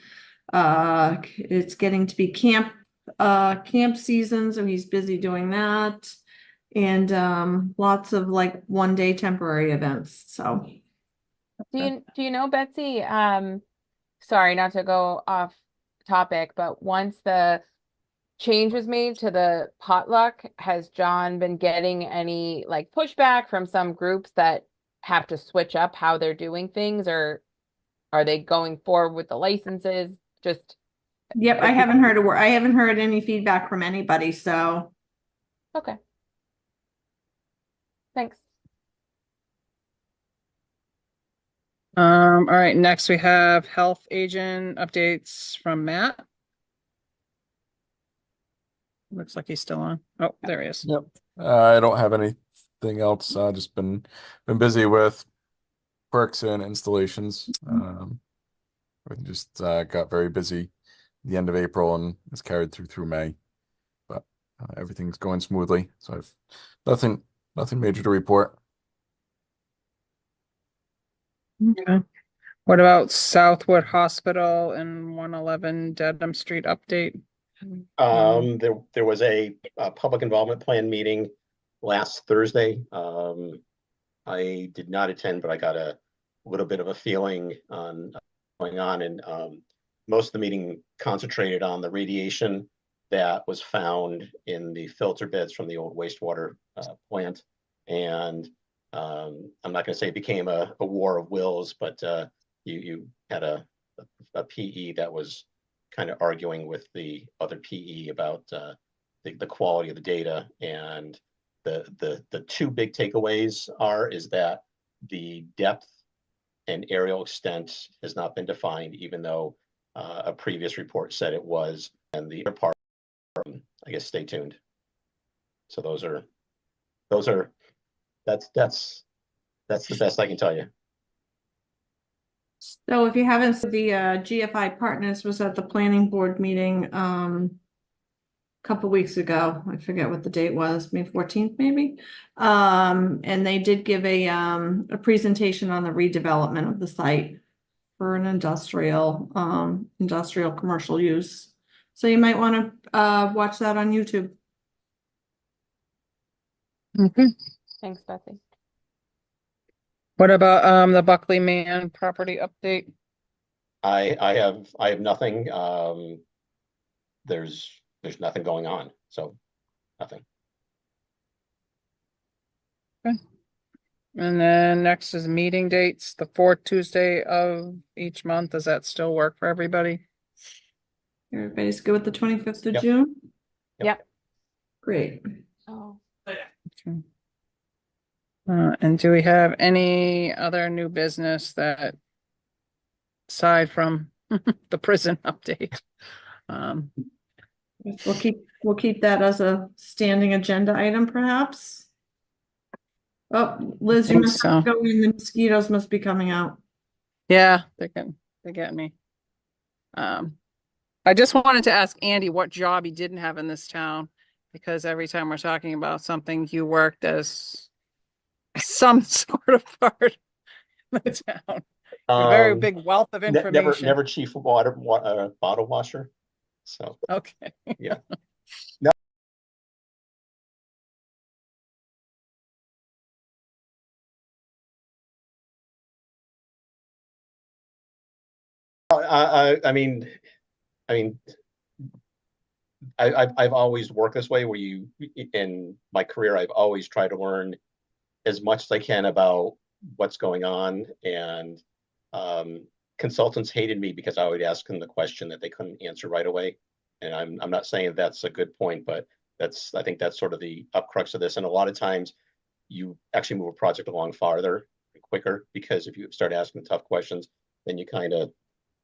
It's getting to be camp season, so he's busy doing that. And lots of like 1-day temporary events, so. Do you know, Betsy, sorry, not to go off topic, but once the change was made to the potluck, has John been getting any like pushback from some groups that have to switch up how they're doing things, or are they going forward with the licenses? Just Yep, I haven't heard a word. I haven't heard any feedback from anybody, so. Okay. Thanks. All right, next we have health agent updates from Matt. Looks like he's still on. Oh, there he is. Yep. I don't have anything else. Just been busy with perks and installations. We just got very busy the end of April and it's carried through May, but everything's going smoothly. So I've nothing major to report. Okay. What about Southwood Hospital and 111 Dedham Street update? There was a public involvement plan meeting last Thursday. I did not attend, but I got a little bit of a feeling on going on, and most of the meeting concentrated on the radiation that was found in the filter beds from the old wastewater plant. And I'm not going to say it became a war of wills, but you had a PE that was kind of arguing with the other PE about the quality of the data. And the two big takeaways is that the depth and aerial extent has not been defined, even though a previous report said it was. And the other part, I guess, stay tuned. So that's the best I can tell you. So if you haven't, the GFI Partners was at the planning board meeting a couple weeks ago. I forget what the date was, May 14th maybe. And they did give a presentation on the redevelopment of the site for an industrial commercial use. So you might want to watch that on YouTube. Okay. Thanks, Betsy. What about the Buckley Man property update? I have nothing. There's nothing going on, so nothing. Okay. And then next is meeting dates, the fourth Tuesday of each month. Does that still work for everybody? Everybody's good with the 25th of Yep. June? Yep. Great. Oh. Okay. And do we have any other new business that, aside from the prison update? We'll keep that as a standing agenda item, perhaps. Oh, Liz, you Think must have so. to go in. The mosquitoes must be coming out. Yeah, they get me. I just wanted to ask Andy what job he didn't have in this town, because every time we're talking about something, you worked as some sort of part of the town. A very big wealth of information. Never chief bottle washer. So Okay. yeah. No. I mean, I've always worked this way, where in my career, I've always tried to learn as much as I can about what's going on. And consultants hated me because I would ask them the question that they couldn't answer right away. And I'm not saying that's a good point, but I think that's sort of the upcrux of this. And a lot of times you actually move a project along farther and quicker, because if you start asking tough questions, then you kind of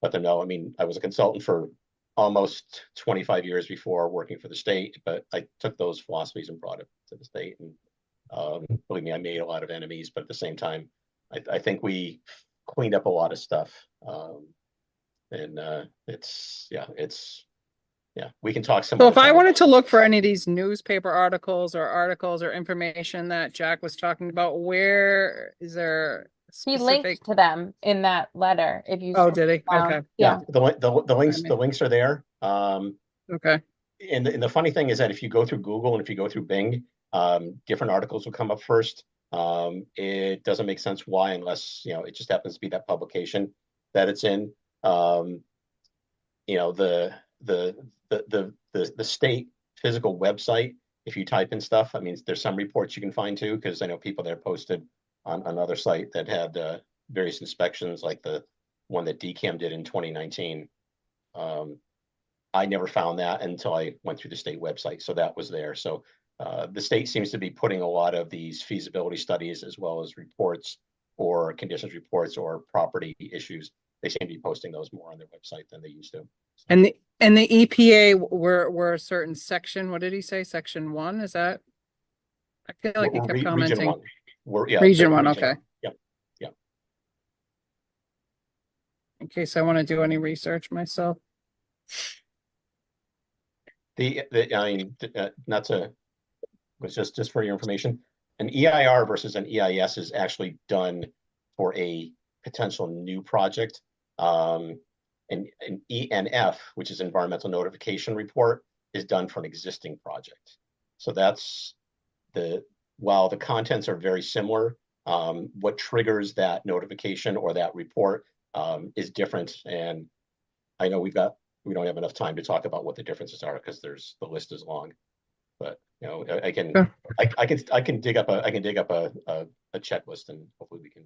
let them know. I mean, I was a consultant for almost 25 years before working for the state, but I took those philosophies and brought it to the state. And believe me, I made a lot of enemies, but at the same time, I think we cleaned up a lot of stuff. And we can talk some So other if I time wanted about to it. look for any of these newspaper articles or information that Jack was talking about, where is there He specific? linked to them in that letter. If you Oh, scroll did he? down. Okay. Yeah. The links are there. Okay. And the funny thing is that if you go through Google and if you go through Bing, different articles will come up first. It doesn't make sense why, unless it just happens to be that publication that it's in. The state physical website, if you type in stuff, I mean, there's some reports you can find too, because I know people that posted on another site that had various inspections, like the one that DCAM did in 2019. I never found that until I went through the state website. So that was there. So the state seems to be putting a lot of these feasibility studies as well as reports or conditions reports or property issues. They seem to be posting those more on their website than they used to. And the EPA were a certain section. What did he say? Section 1? Is that? I feel like he kept Region commenting. 1. Region 1, okay. Yep. In case I want to do any research myself. I mean, not to, was just for your information, an EIR versus an EIS is actually done for a potential new project. An ENF, which is environmental notification report, is done for an existing project. So that's while the contents are very similar, what triggers that notification or that report is different. And I know we don't have enough time to talk about what the differences are because the list is long. But you know, I can dig up a checklist and hopefully we can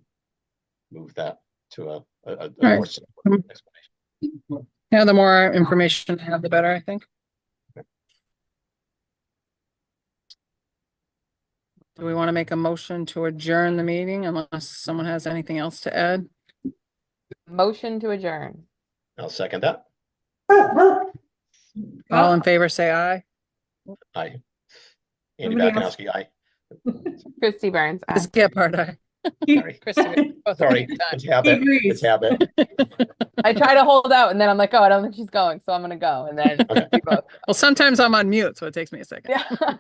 move that to a Right. more simple explanation. Yeah, the more information I have, the better, I think. Do we want to make a motion to adjourn the meeting unless someone has anything else to add? Motion to adjourn. I'll second that. All in favor, say aye. Aye. Andy Nobody else? Bakunowski, aye. Christy Burns, aye. Ms. Gephardt, aye. Sorry. Christy, both Sorry. at the same time. It's habit. agrees. It's habit. I try to hold out and then I'm like, oh, I don't think she's going, so I'm gonna go. And then Okay. we both. Well, sometimes I'm on mute, so it takes me a second. Yeah.